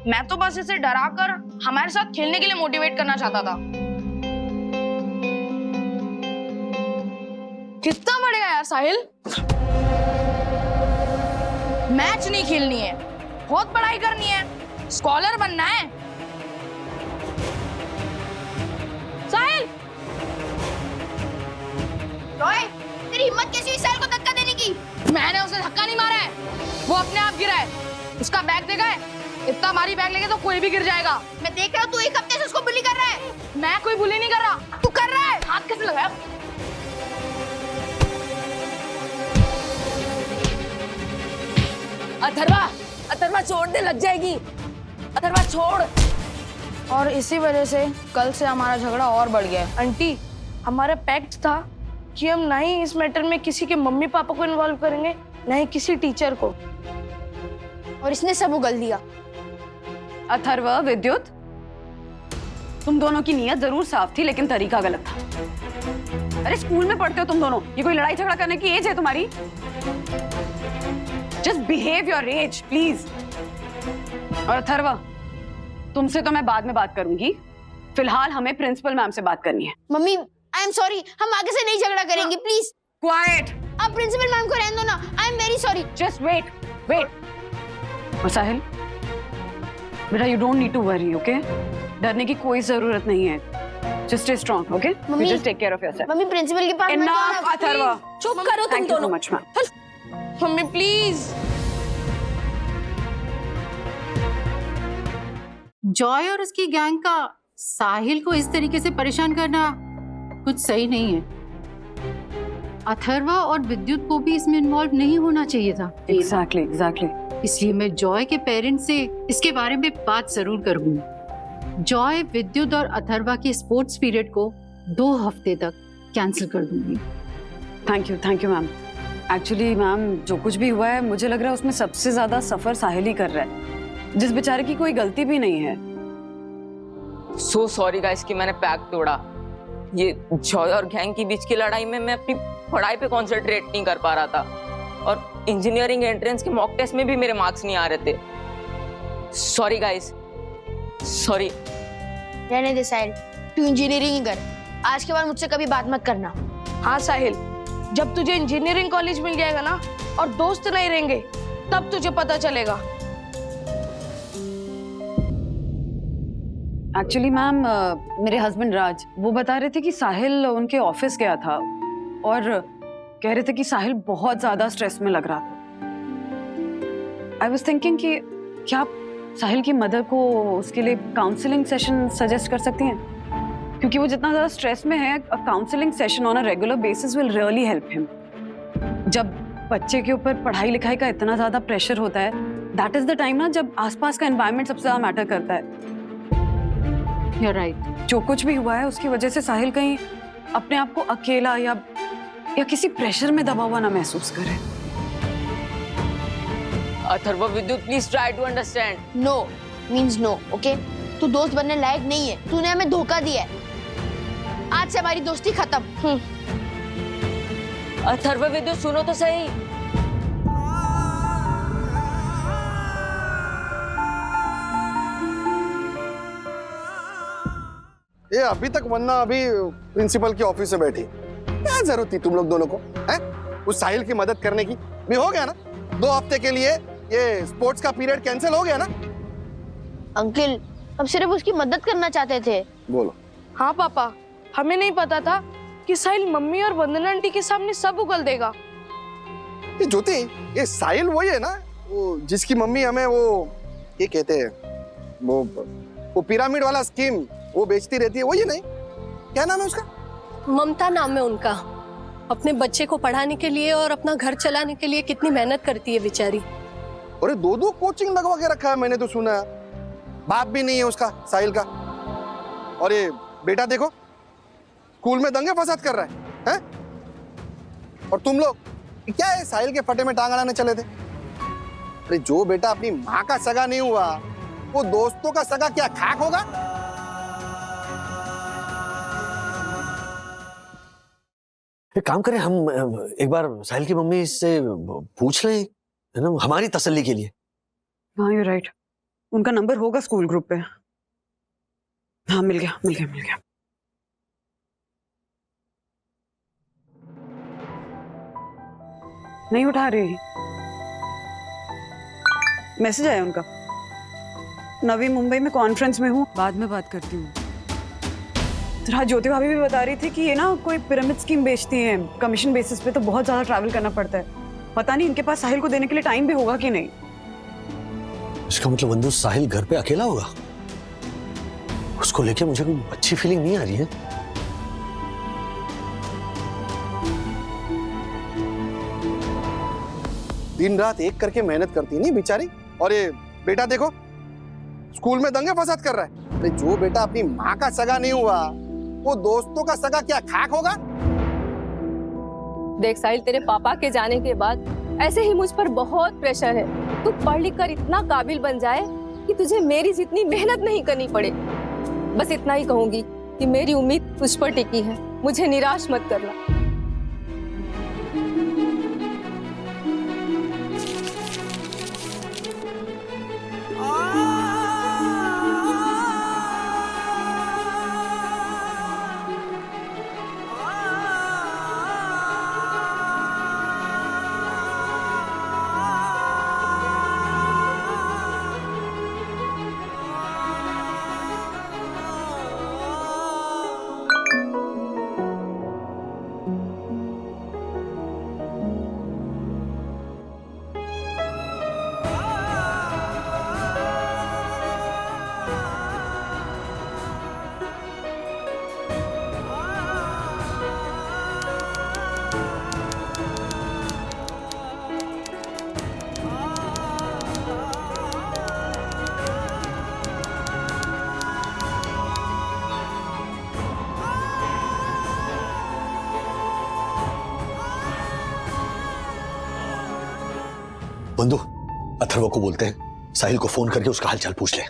मैं तो बस इसे डराकर हमारे साथ खेलने के लिए मोटिवेट करना चाहता था। कितना बढ़ेगा यार साहिल। मैच नहीं खेलनी है, बहुत पढ़ाई करनी है, स्कॉलर बनना है। साहिल, जॉय तेरी हिम्मत कैसी हुई साहिल को धक्का देने की? मैंने उसे धक्का नहीं मारा है, वो अपने आप गिरा है। उसका बैग देखा है? इतना भारी बैग लेके तो कोई भी गिर जाएगा। मैं देख रहा हूँ, तू एक हफ्ते से उसको बुली कर रहा है। मैं कोई बुली नहीं कर रहा। तू कर रहा है। हाथ कैसे लगाया? अथर्वा छोड़ दे, लग जाएगी। अथर्वा छोड़। और इसी वजह से कल से हमारा झगड़ा और बढ़ गया है। आंटी, हमारा पैक्ट था कि हम ना ही इस मैटर में किसी के मम्मी पापा को इन्वॉल्व करेंगे, ना ही किसी टीचर को, और इसने सब उगल दिया। अथर्व, विद्युत, तुम दोनों की नीयत जरूर साफ थी, लेकिन तरीका गलत था। अरे स्कूल में पढ़ते हो तुम दोनों, ये कोई लड़ाई झगड़ा करने की एज है तुम्हारी? Just behave your age please. और अथर्व, तुमसे तो मैं बाद में बात करूंगी, फिलहाल हमें प्रिंसिपल मैम से बात करनी है। मम्मी आई एम सॉरी, हम आगे से नहीं झगड़ा करेंगे प्लीज। क्वाइट। आप प्रिंसिपल मैम को रहने दो ना। I am very sorry. Just wait. और साहिल बेटा, you don't need to worry, okay? डरने की कोई जरूरत नहीं है। Just stay strong, okay? Mummy, just take care of yourself. Mummy principal के पास मत इनफ जाना, अथर्वा। चुप करो तुम थैंक यू सो दोनों। Much ma'am. Mummy please. Joy और उसकी गैंग का साहिल को इस तरीके से परेशान करना कुछ सही नहीं है। अथर्वा और विद्युत को भी इसमें इन्वॉल्व नहीं होना चाहिए था। एग्जैक्टली। इसलिए मैं जॉय के पेरेंट्स से इसके बारे में बात जरूर करूंगी। जॉय, विद्युत और अथर्वा के स्पोर्ट्स पीरियड को 2 हफ्ते तक कैंसिल कर दूंगी। Thank you ma'am. Actually ma'am, जो कुछ भी हुआ है मुझे लग रहा है उसमें सबसे ज्यादा सफर साहिल ही कर रहा है, जिस बेचारे की कोई गलती भी नहीं है। सो सॉरी गाइस कि मैंने पैक तोड़ा। ये जॉय और गैंग के बीच की लड़ाई में मैं अपनी पढ़ाई पे कंसंट्रेट नहीं कर पा रहा था, और इंजीनियरिंग एंट्रेंस के मॉक टेस्ट में भी मेरे मार्क्स नहीं आ रहे थे। Sorry guys, sorry. रहने दे साहिल, तू इंजीनियरिंग ही कर। आज के बाद मुझसे कभी बात मत करना। हाँ साहिल, जब तुझे इंजीनियरिंग कॉलेज मिल जाएगा ना और दोस्त नहीं रहेंगे, तब तुझे पता चलेगा। एक्चुअली मैम, मेरे हस्बैंड राज वो बता रहे थे कि साहिल उनके ऑफिस गया था और कह रहे थे कि साहिल बहुत ज्यादा स्ट्रेस में लग रहा था। आई वाज थिंकिंग कि क्या आप साहिल की मदर को उसके लिए काउंसलिंग सेशन सजेस्ट कर सकती हैं, क्योंकि वो जितना ज्यादा स्ट्रेस में है, counselling session on a regular basis will really help him. जब बच्चे के ऊपर पढ़ाई लिखाई का इतना ज्यादा प्रेशर होता है, दैट इज द टाइम ना जब आसपास का एनवायरनमेंट सबसे ज्यादा मैटर करता है। You're right. जो कुछ भी हुआ है उसकी वजह से साहिल कहीं अपने आप को अकेला या किसी प्रेशर में दबा हुआ ना महसूस करे। Atharva, Vidyut, please try to understand. No means no, okay? तू दोस्त बनने लायक नहीं है। तूने हमें धोखा दिया है। आज से हमारी दोस्ती खत्म। अथर्वा, विद्युत सुनो तो सही। ये अभी तक वरना अभी प्रिंसिपल के ऑफिस में बैठी, क्या जरूरत थी तुम लोग दोनों को हैं? उस साहिल की मदद करने की भी हो गया ना। 2 हफ्ते के लिए ये स्पोर्ट्स का पीरियड कैंसिल हो गया ना। अंकल, हम सिर्फ उसकी मदद करना चाहते थे। बोलो। हाँ पापा, हमें नहीं पता था कि साहिल मम्मी और वंदना आंटी के सामने सब उगल देगा। ये ज्योति, ये साहिल वही है ना, वो जिसकी मम्मी हमें वो ये कहते हैं, वो पिरामिड वाला स्कीम वो बेचती रहती है, वही नहीं? क्या नाम है उसका? ममता नाम है उनका। अपने बच्चे को पढ़ाने के लिए और अपना घर चलाने के लिए कितनी मेहनत करती है बेचारी। अरे 2 कोचिंग लगवा के रखा है, मैंने तो सुना है। बाप भी नहीं है उसका, साहिल का। और ये बेटा देखो, स्कूल में दंगे फसाद कर रहा है, हैं? और तुम लोग क्या है, साहिल के फटे में टांग अड़ाने चले थे? अरे जो बेटा अपनी माँ का सगा नहीं हुआ, वो दोस्तों का सगा क्या खाक होगा? एक काम करें, हम एक बार साहिल की मम्मी से पूछ लें, है ना, हमारी तसल्ली के लिए। हाँ, यू राइट। उनका नंबर होगा स्कूल ग्रुप पे। हाँ, मिल गया। नहीं उठा रही। मैसेज आया उनका, नवी मुंबई में कॉन्फ्रेंस में हूँ, बाद में बात करती हूँ। हाँ, ज्योति भाभी भी बता रही थी कि ये ना कोई पिरामिड स्कीम बेचती है कमीशन बेसिस पे, तो बहुत ज्यादा ट्रैवल करना पड़ता है। पता नहीं इनके पास साहिल को देने के लिए टाइम भी होगा कि नहीं। इसका मतलब वंदू, साहिल घर पे अकेला होगा? उसको लेके मुझे कोई अच्छी फीलिंग नहीं आ रही है। दिन रात एक करके मेहनत करती नहीं बेचारी। और ये बेटा देखो, स्कूल में दंगे फसाद कर रहा है। अरे जो बेटा अपनी माँ का सगा नहीं हुआ, वो दोस्तों का सगा क्या खाक होगा? देख साहिल, तेरे पापा के जाने के बाद ऐसे ही मुझ पर बहुत प्रेशर है। तू पढ़ लिख कर इतना काबिल बन जाए कि तुझे मेरी जितनी मेहनत नहीं करनी पड़े। बस इतना ही कहूंगी कि मेरी उम्मीद तुझ पर टिकी है, मुझे निराश मत करना। बंधु, अथर्व को बोलते हैं साहिल को फोन करके उसका हालचाल पूछ ले।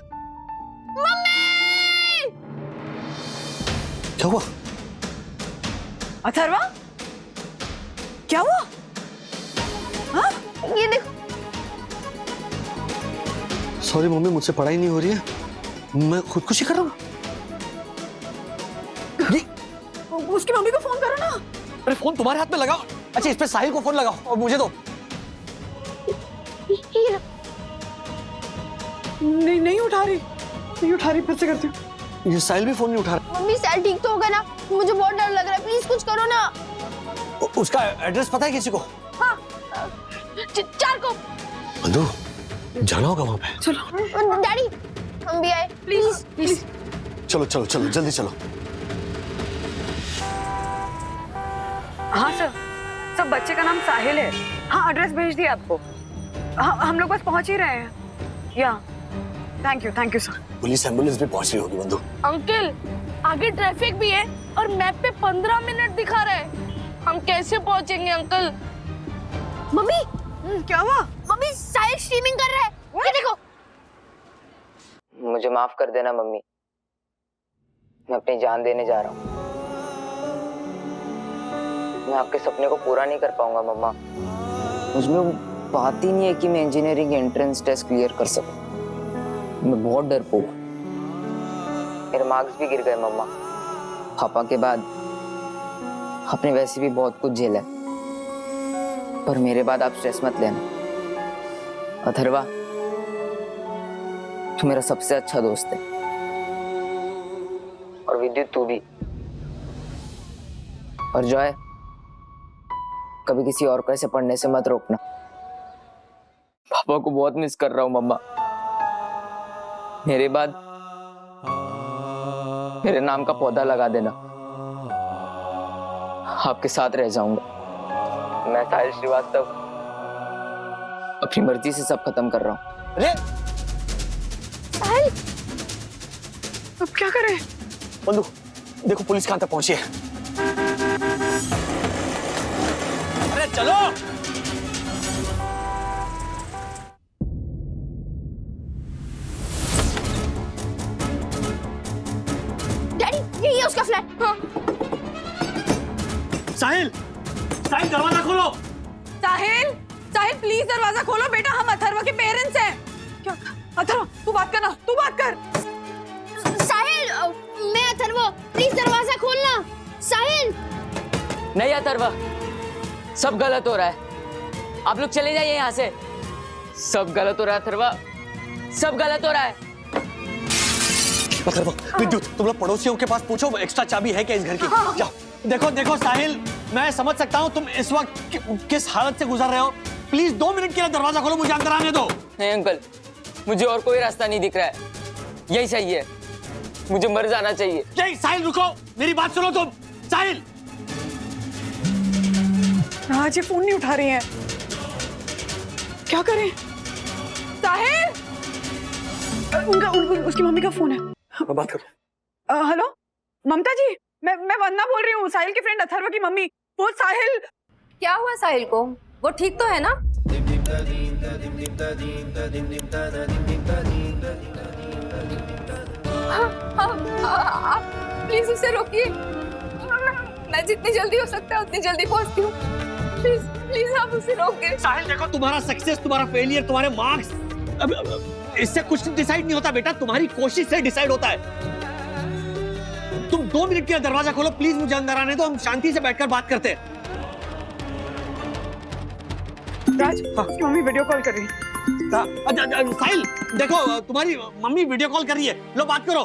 क्या हुआ? अथर्वा, क्या हुआ? हाँ? ये देखो। सॉरी मम्मी, मुझसे पढ़ाई नहीं हो रही है, मैं खुदकुशी कर रहा हूँ। उसकी मम्मी को फोन करो ना। अरे फोन तुम्हारे हाथ में लगाओ। अच्छा, इस पे साहिल को फोन लगाओ और मुझे दो। नहीं उठा रही, फिर से करती हूँ। ये साहिल भी फोन नहीं उठा रहा। मम्मी साहिल ठीक तो होगा ना? मुझे बहुत डर लग रहा है, प्लीज कुछ करो ना। उसका एड्रेस पता है किसी को? हाँ, 4 को। बंधु, जाना होगा वहां पे। चलो डैडी, हम भी आए, प्लीज। चलो जल्दी चलो। हाँ सर, सब बच्चे का नाम साहिल है। हाँ, एड्रेस भेज दिया आपको। हाँ, हम लोग बस पहुंच ही रहे हैं। या thank you sir. Police ambulance भी पहुंच रही होगी बंधु। अंकल, आगे ट्रैफिक भी है और मैप पे 15 मिनट दिखा रहा है। हम कैसे पहुंचेंगे अंकल? मम्मी, क्या हुआ? मम्मी साहिल स्ट्रीमिंग कर रहा है, ये देखो। मुझे माफ कर देना मम्मी, मैं अपनी जान देने जा रहा हूँ। मैं आपके सपने को पूरा नहीं कर पाऊंगा मम्मा। मुझमें वो बात ही नहीं है कि मैं इंजीनियरिंग एंट्रेंस टेस्ट क्लियर कर सकूं। मैं बहुत डरपोक, मेरे मार्क्स भी गिर गए मम्मा। पापा के बाद आपने वैसे भी बहुत कुछ झेला है, पर मेरे बाद आप स्ट्रेस मत लेना। अथर्वा, तू मेरा सबसे अच्छा दोस्त है, और विद्युत तू भी। और जॉय, कभी किसी और को ऐसे पढ़ने से मत रोकना। पापा को बहुत मिस कर रहा हूं मम्मा। मेरे बाद मेरे नाम का पौधा लगा देना, आपके साथ रह जाऊंगा। मैं साहिल श्रीवास्तव अपनी मर्जी से सब खत्म कर रहा हूं। अरे साहिल, अब क्या करें? बंधु, देखो पुलिस कहां तक पहुंची है। अरे चलो। डैडी, यही है उसका फ्लैट। हाँ। साहिल दरवाजा खोलो। साहिल प्लीज दरवाजा खोलो बेटा, हम अथर्वा के पेरेंट्स हैं। क्या? अथर्वा, तू बात कर। साहिल, मैं अथर्वा, प्लीज दरवाजा खोलना। साहिल। नहीं अथर्वा, सब गलत हो रहा है। आप लोग चले जाइए यहाँ से। सब गलत हो रहा है अथर्वा, सब गलत हो रहा है। अथर्वा, विद्युत, तुम लोग पड़ोसियों के पास पूछो एक्स्ट्रा चाबी है क्या इस घर की। जाओ। देखो साहिल, मैं समझ सकता हूँ तुम इस वक्त किस हालत से गुजर रहे हो। प्लीज 2 मिनट के लिए दरवाजा खोलो, मुझे अंदर आने दो। नहीं अंकल, मुझे और कोई रास्ता नहीं दिख रहा है, यही सही है। मुझे मर जाना चाहिए। नहीं साहिल, रुको, मेरी बात सुनो तुम। साहिल, आज ये फोन नहीं उठा रही हैं, क्या करें? साहिल, उसकी मम्मी का फोन है। मैं बात करूं। हेलो ममता जी, मैं वंदना बोल रही हूँ, साहिल की फ्रेंड अथर्वा की मम्मी। वो साहिल। क्या हुआ साहिल को? वो ठीक तो है ना? आप प्लीज उसे रोकिए, मैं जितनी जल्दी हो सकता है उतनी जल्दी पहुंचती हूँ। प्लीज आप उसे रोकिए। साहिल देखो, तुम्हारा सक्सेस, तुम्हारा फेलियर, तुम्हारे मार्क्स, इससे कुछ डिसाइड नहीं होता बेटा, तुम्हारी कोशिश से डिसाइड होता है। तुम 2 मिनट के लिए दरवाजा खोलो प्लीज, मुझे अंदर आने दो, हम शांति से बैठकर बात करते हैं। राज, उसकी मम्मी वीडियो कॉल कर रही है। साहिल देखो, तुम्हारी मम्मी वीडियो कॉल कर रही है, लो बात करो।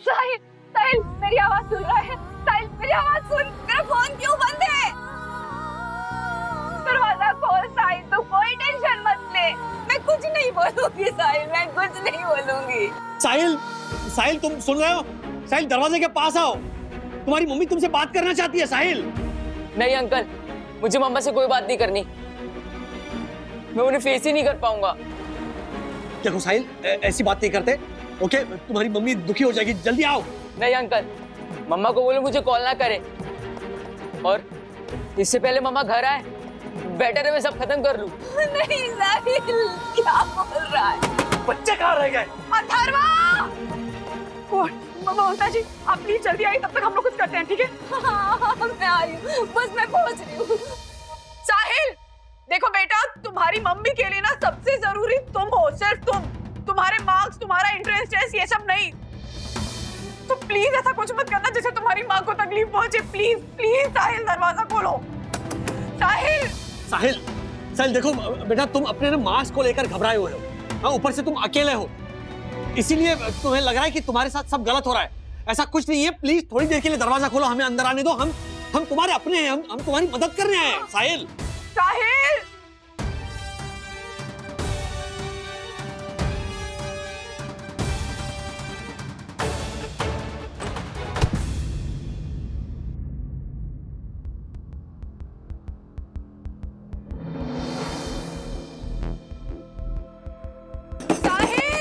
साहिल मेरी आवाज सुन रहा है? साहिल मेरी आवाज सुन, मेरा फोन क्यों बंद है? दरवाजा खोल साहिल, तू कोई टेंशन मत ले, मैं कुछ नहीं बोलूंगी साहिल, मैं कुछ नहीं बोलूंगी। साहिल तुम सुन रहे हो? साहिल दरवाजे के पास आओ, तुम्हारी मम्मी तुमसे बात करना चाहती है। साहिल। नहीं अंकल, मुझे मम्मा से कोई बात नहीं करनी, मैं उन्हें फेस ही नहीं कर पाऊंगा। देखो साहिल, ऐसी बात नहीं करते, ओके? तुम्हारी मम्मी दुखी हो जाएगी, जल्दी आओ। नहीं अंकल, मम्मा को बोलो मुझे कॉल ना करे, और इससे पहले मम्मा घर आए बेटर है मैं सब खत्म कर लूं। नहीं साहिल, क्या बोल रहा है? बच्चे कहाँ रह गए? अथर्वा! ममता जी, आप प्लीज जल्दी आइए, तब तक हम लोग कुछ करते हैं, ठीक है? हाँ, मैं आ रही हूँ, बस मैं पहुंच रही हूँ। साहिल, देखो बेटा, तुम्हारी मम्मी के लिए ना सबसे जरूरी तुम हो, सिर्फ तुम। तुम्हारे मार्क्स, तुम्हारा एंट्रेंस टेस्ट, ये सब नहीं। तो प्लीज ऐसा कुछ मत करना जिससे तुम्हारी माँ को तकलीफ पहुंचे। प्लीज प्लीज साहिल, दरवाजा खोलो। साहिल! साहिल, साहिल देखो बेटा, तुम अपने ना मार्क्स को लेकर घबराए हुए हो। हाँ, ऊपर से तुम अकेले हो, इसीलिए तुम्हें लग रहा है कि तुम्हारे साथ सब गलत हो रहा है। ऐसा कुछ नहीं है। प्लीज थोड़ी देर के लिए दरवाजा खोलो, हमें अंदर आने दो। हम तुम्हारे अपने हैं, हम तुम्हारी मदद कर रहे हैं। साहिल! साहिल!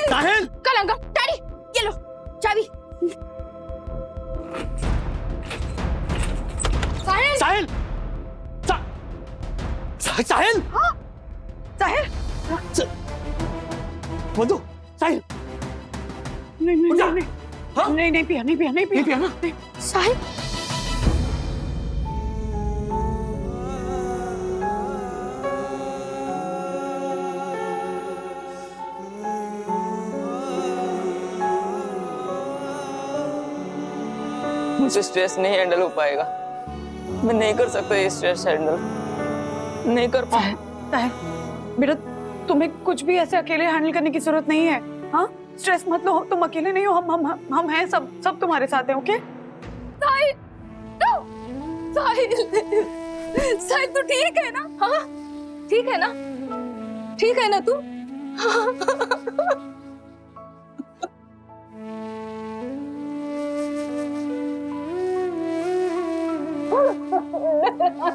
साहिल! कलंगा, डैडी, ये लो चाबी। साहिल! साहिल! साहिल! हाँ? साहिल! वंदू, साहिल! नहीं नहीं नहीं हाँ? नहीं पिया ना। साहिल! मुझे स्ट्रेस नहीं हैंडल हो पाएगा। मैं नहीं कर सकता ये स्ट्रेस हैंडल, नहीं कर पाऊंगा। बेटा, तुम्हें कुछ भी ऐसे अकेले हैंडल करने की जरूरत नहीं है। हाँ, स्ट्रेस मत लो, तुम अकेले नहीं हो। हम हैं, सब तुम्हारे साथ हैं। ओके? साहिल, साहिल तू ठीक है ना? हाँ, ठीक है ना? ठीक है ना तू?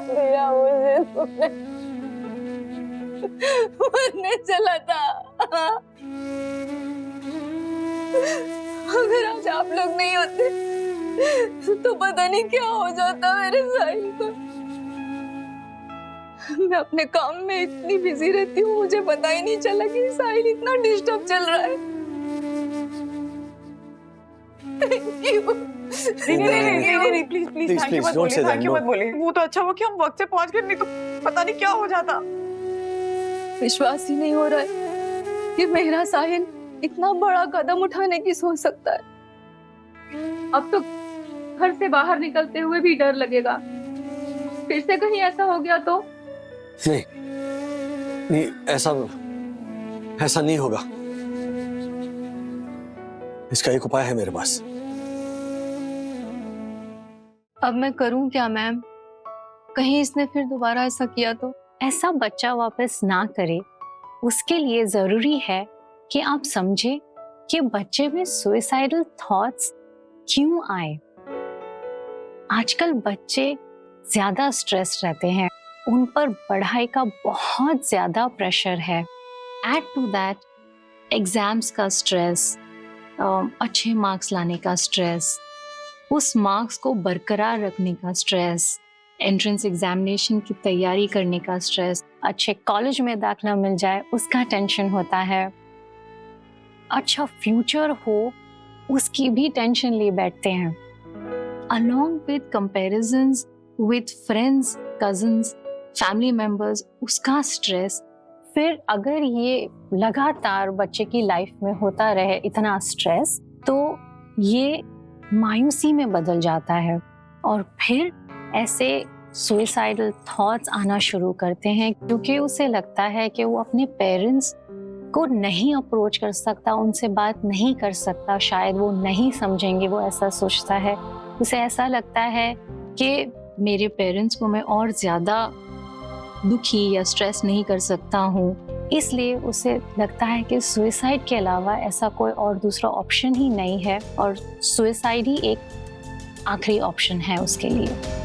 दिया मुझे तुमने, मरने चला था। अगर आज आप लोग नहीं होते तो पता नहीं क्या हो जाता मेरे साहिल को। मैं अपने काम में इतनी बिजी रहती हूँ, मुझे पता ही नहीं चला कि साहिल इतना डिस्टर्ब चल रहा है। Thank you. नहीं, प्लीज थैंक यू मत बोलिए। वो तो अच्छा हुआ कि हम वक्त से पहुंच गए, नहीं तो पता नहीं क्या हो जाता। विश्वास ही नहीं हो रहा है कि मेरा साहिल इतना बड़ा कदम उठाने की सोच सकता है। अब तो घर से बाहर निकलते हुए भी डर लगेगा, फिर से कहीं ऐसा हो गया तो? नहीं, ऐसा नहीं होगा। इसका एक उपाय है मेरे पास। अब मैं करूं क्या मैम? कहीं इसने फिर दोबारा ऐसा किया तो? ऐसा बच्चा वापस ना करे, उसके लिए जरूरी है कि आप समझे कि बच्चे में सुइसाइडल थॉट्स क्यों आए। आजकल बच्चे ज्यादा स्ट्रेस रहते हैं, उन पर पढ़ाई का बहुत ज्यादा प्रेशर है। एड टू दैट एग्जाम्स का स्ट्रेस, अच्छे मार्क्स लाने का स्ट्रेस, उस मार्क्स को बरकरार रखने का स्ट्रेस, एंट्रेंस एग्जामिनेशन की तैयारी करने का स्ट्रेस, अच्छे कॉलेज में दाखिला मिल जाए उसका टेंशन होता है, अच्छा फ्यूचर हो उसकी भी टेंशन ले बैठते हैं, along with comparisons with friends, cousins, family members, उसका स्ट्रेस। फिर अगर ये लगातार बच्चे की लाइफ में होता रहे इतना स्ट्रेस, तो ये मायूसी में बदल जाता है और फिर ऐसे सुइसाइडल थॉट्स आना शुरू करते हैं, क्योंकि उसे लगता है कि वो अपने पेरेंट्स को नहीं अप्रोच कर सकता, उनसे बात नहीं कर सकता, शायद वो नहीं समझेंगे, वो ऐसा सोचता है। उसे ऐसा लगता है कि मेरे पेरेंट्स को मैं और ज़्यादा दुखी या स्ट्रेस नहीं कर सकता हूँ, इसलिए उसे लगता है कि सुइसाइड के अलावा ऐसा कोई और दूसरा ऑप्शन ही नहीं है और सुइसाइड ही एक आखिरी ऑप्शन है उसके लिए।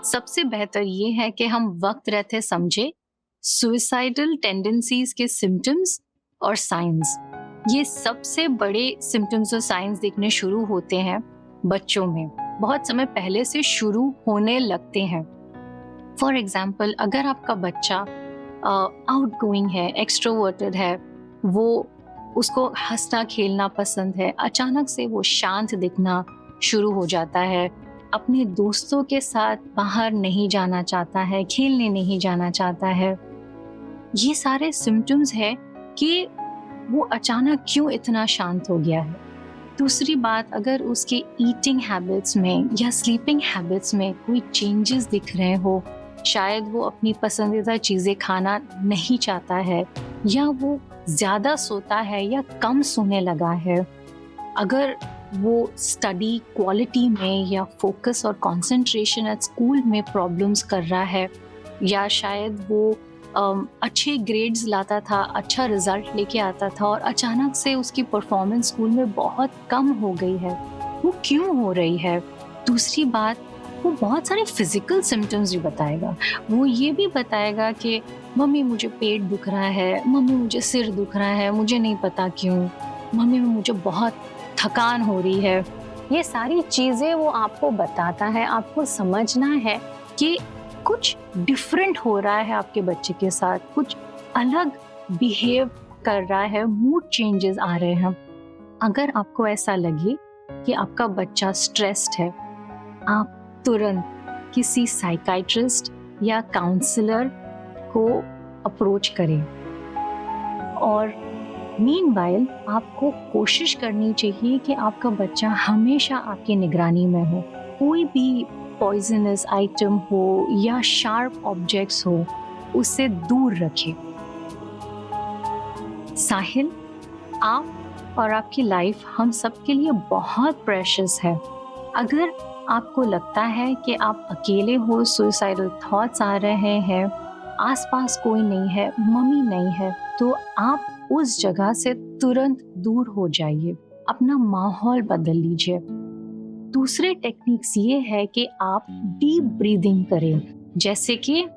सबसे बेहतर ये है कि हम वक्त रहते समझे सुइसाइडल टेंडेंसीज के सिम्टम्स और साइंस। ये सबसे बड़े सिम्टम्स और साइंस दिखने शुरू होते हैं बच्चों में। बहुत समय पहले से शुरू होने लगते हैं। फॉर एग्जाम्पल, अगर आपका बच्चा आउटगोइंग है, एक्सट्रोवर्टेड है, वो उसको हंसना खेलना पसंद है, अचानक से वो शांत दिखना शुरू हो जाता है, अपने दोस्तों के साथ बाहर नहीं जाना चाहता है, खेलने नहीं जाना चाहता है, ये सारे सिम्टम्स है कि वो अचानक क्यों इतना शांत हो गया है। दूसरी बात, अगर उसके ईटिंग हैबिट्स में या स्लीपिंग हैबिट्स में कोई चेंजेस दिख रहे हो, शायद वो अपनी पसंदीदा चीज़ें खाना नहीं चाहता है, या वो ज़्यादा सोता है या कम सोने लगा है, अगर वो स्टडी क्वालिटी में या फोकस और कंसंट्रेशन एट स्कूल में प्रॉब्लम्स कर रहा है, या शायद वो अच्छे ग्रेड्स लाता था, अच्छा रिजल्ट लेके आता था और अचानक से उसकी परफॉर्मेंस स्कूल में बहुत कम हो गई है, वो क्यों हो रही है। दूसरी बात, वो बहुत सारे फिजिकल सिम्टम्स भी बताएगा। वो ये भी बताएगा कि मम्मी मुझे पेट दुख रहा है, मम्मी मुझे सिर दुख रहा है, मुझे नहीं पता क्यों, मम्मी मुझे बहुत थकान हो रही है। ये सारी चीज़ें वो आपको बताता है। आपको समझना है कि कुछ डिफरेंट हो रहा है आपके बच्चे के साथ, कुछ अलग बिहेव कर रहा है, मूड चेंजेस आ रहे हैं। अगर आपको ऐसा लगे कि आपका बच्चा स्ट्रेस्ड है, आप तुरंत किसी साइकाइट्रिस्ट या काउंसलर को अप्रोच करें। और मीनवाइल आपको कोशिश करनी चाहिए कि आपका बच्चा हमेशा आपकी निगरानी में हो। कोई भी पॉइजनस आइटम हो या शार्प ऑब्जेक्ट्स हो, उससे दूर रखें। साहिल, आप और आपकी लाइफ हम सबके लिए बहुत प्रेशियस है। अगर आपको लगता है कि आप अकेले हो, सुसाइडल थॉट्स आ रहे हैं, आसपास कोई नहीं है, मम्मी नहीं है, तो आप उस जगह से तुरंत दूर हो जाइए, अपना माहौल बदल लीजिए। दूसरे टेक्निक्स ये है कि आप डीप ब्रीदिंग करें, जैसे कि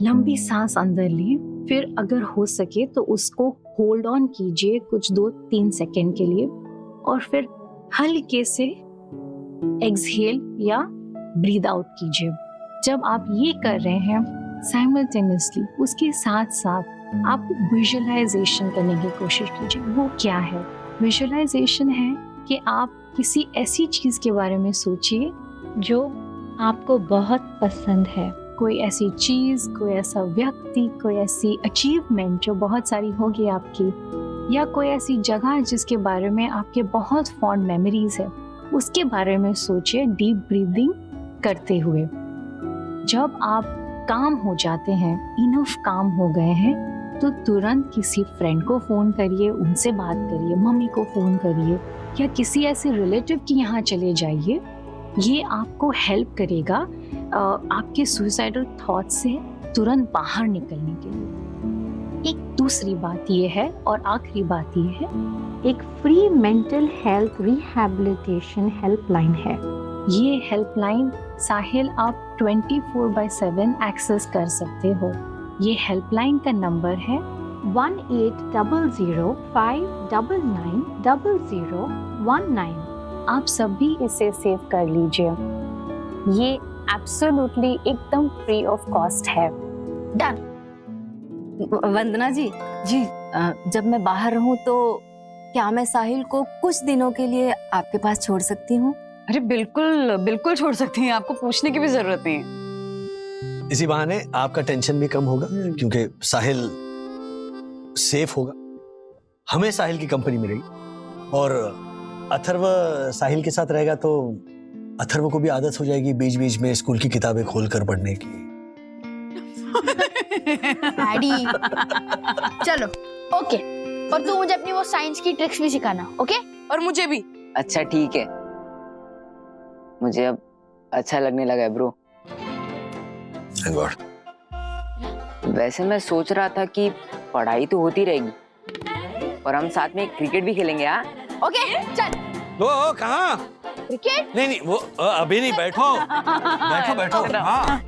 लंबी सांस अंदर लें, फिर अगर हो सके तो उसको होल्ड ऑन कीजिए कुछ 2-3 सेकेंड के लिए, और फिर हल्के से एक्सहेल या ब्रीद आउट कीजिए। जब आप ये कर रहे हैं, साइमल्टेनियसली उसके साथ साथ आप विजुअलाइजेशन करने की कोशिश कीजिए। वो क्या है? विजुअलाइजेशन है कि आप किसी ऐसी चीज़ के बारे में सोचिए जो आपको बहुत पसंद है। कोई ऐसी चीज़, कोई ऐसा व्यक्ति, कोई ऐसी अचीवमेंट जो बहुत सारी होगी आपकी, या कोई ऐसी जगह जिसके बारे में आपके बहुत फॉन्ड मेमोरीज है, उसके बारे में सोचिए डीप ब्रीदिंग करते हुए। जब आप काम हो जाते हैं, इनफ काम हो गए हैं, तो तुरंत किसी फ्रेंड को फ़ोन करिए, उनसे बात करिए, मम्मी को फ़ोन करिए या किसी ऐसे रिलेटिव के यहाँ चले जाइए। ये आपको हेल्प करेगा आपके सुसाइडल थॉट से तुरंत बाहर निकलने के लिए। एक दूसरी बात ये है और आखिरी बात ये है, एक free mental health rehabilitation helpline है। ये हेल्पलाइन साहिल आप 24/7 एक्सेस कर सकते हो। ये हेल्पलाइन का नंबर है 180059990019। आप सभी इसे सेव कर लीजिए। ये एब्सोल्युटली एकदम फ्री ऑफ कॉस्ट है। डन। वंदना जी, जब मैं बाहर रहूं तो क्या मैं साहिल को कुछ दिनों के लिए आपके पास छोड़ सकती हूँ? अरे बिल्कुल बिल्कुल छोड़ सकती हैं, आपको पूछने की भी जरूरत नहीं है। इसी बहाने आपका टेंशन भी कम होगा, क्योंकि साहिल सेफ होगा, हमें साहिल की कंपनी मिलेगी, और अथर्व साहिल के साथ रहेगा तो अथर्व को भी आदत हो जाएगी बीच बीच में स्कूल की किताबें खोलकर पढ़ने की। डैडी चलो ओके, और तू मुझे अपनी वो साइंस की ट्रिक्स भी सिखाना, ओके? और मुझे भी। अच्छा ठीक है, मुझे अब अच्छा लगने लगा है ब्रो। वैसे मैं सोच रहा था कि पढ़ाई तो होती रहेगी और हम साथ में क्रिकेट भी खेलेंगे। हाँ ओके चल। वो कहाँ? क्रिकेट? नहीं वो अभी नहीं, बैठो बैठो बैठो। हाँ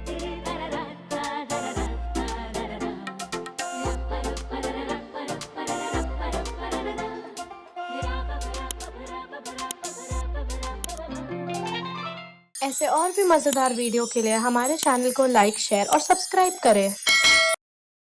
ऐसे और भी मजेदार वीडियो के लिए हमारे चैनल को लाइक, शेयर और सब्सक्राइब करें।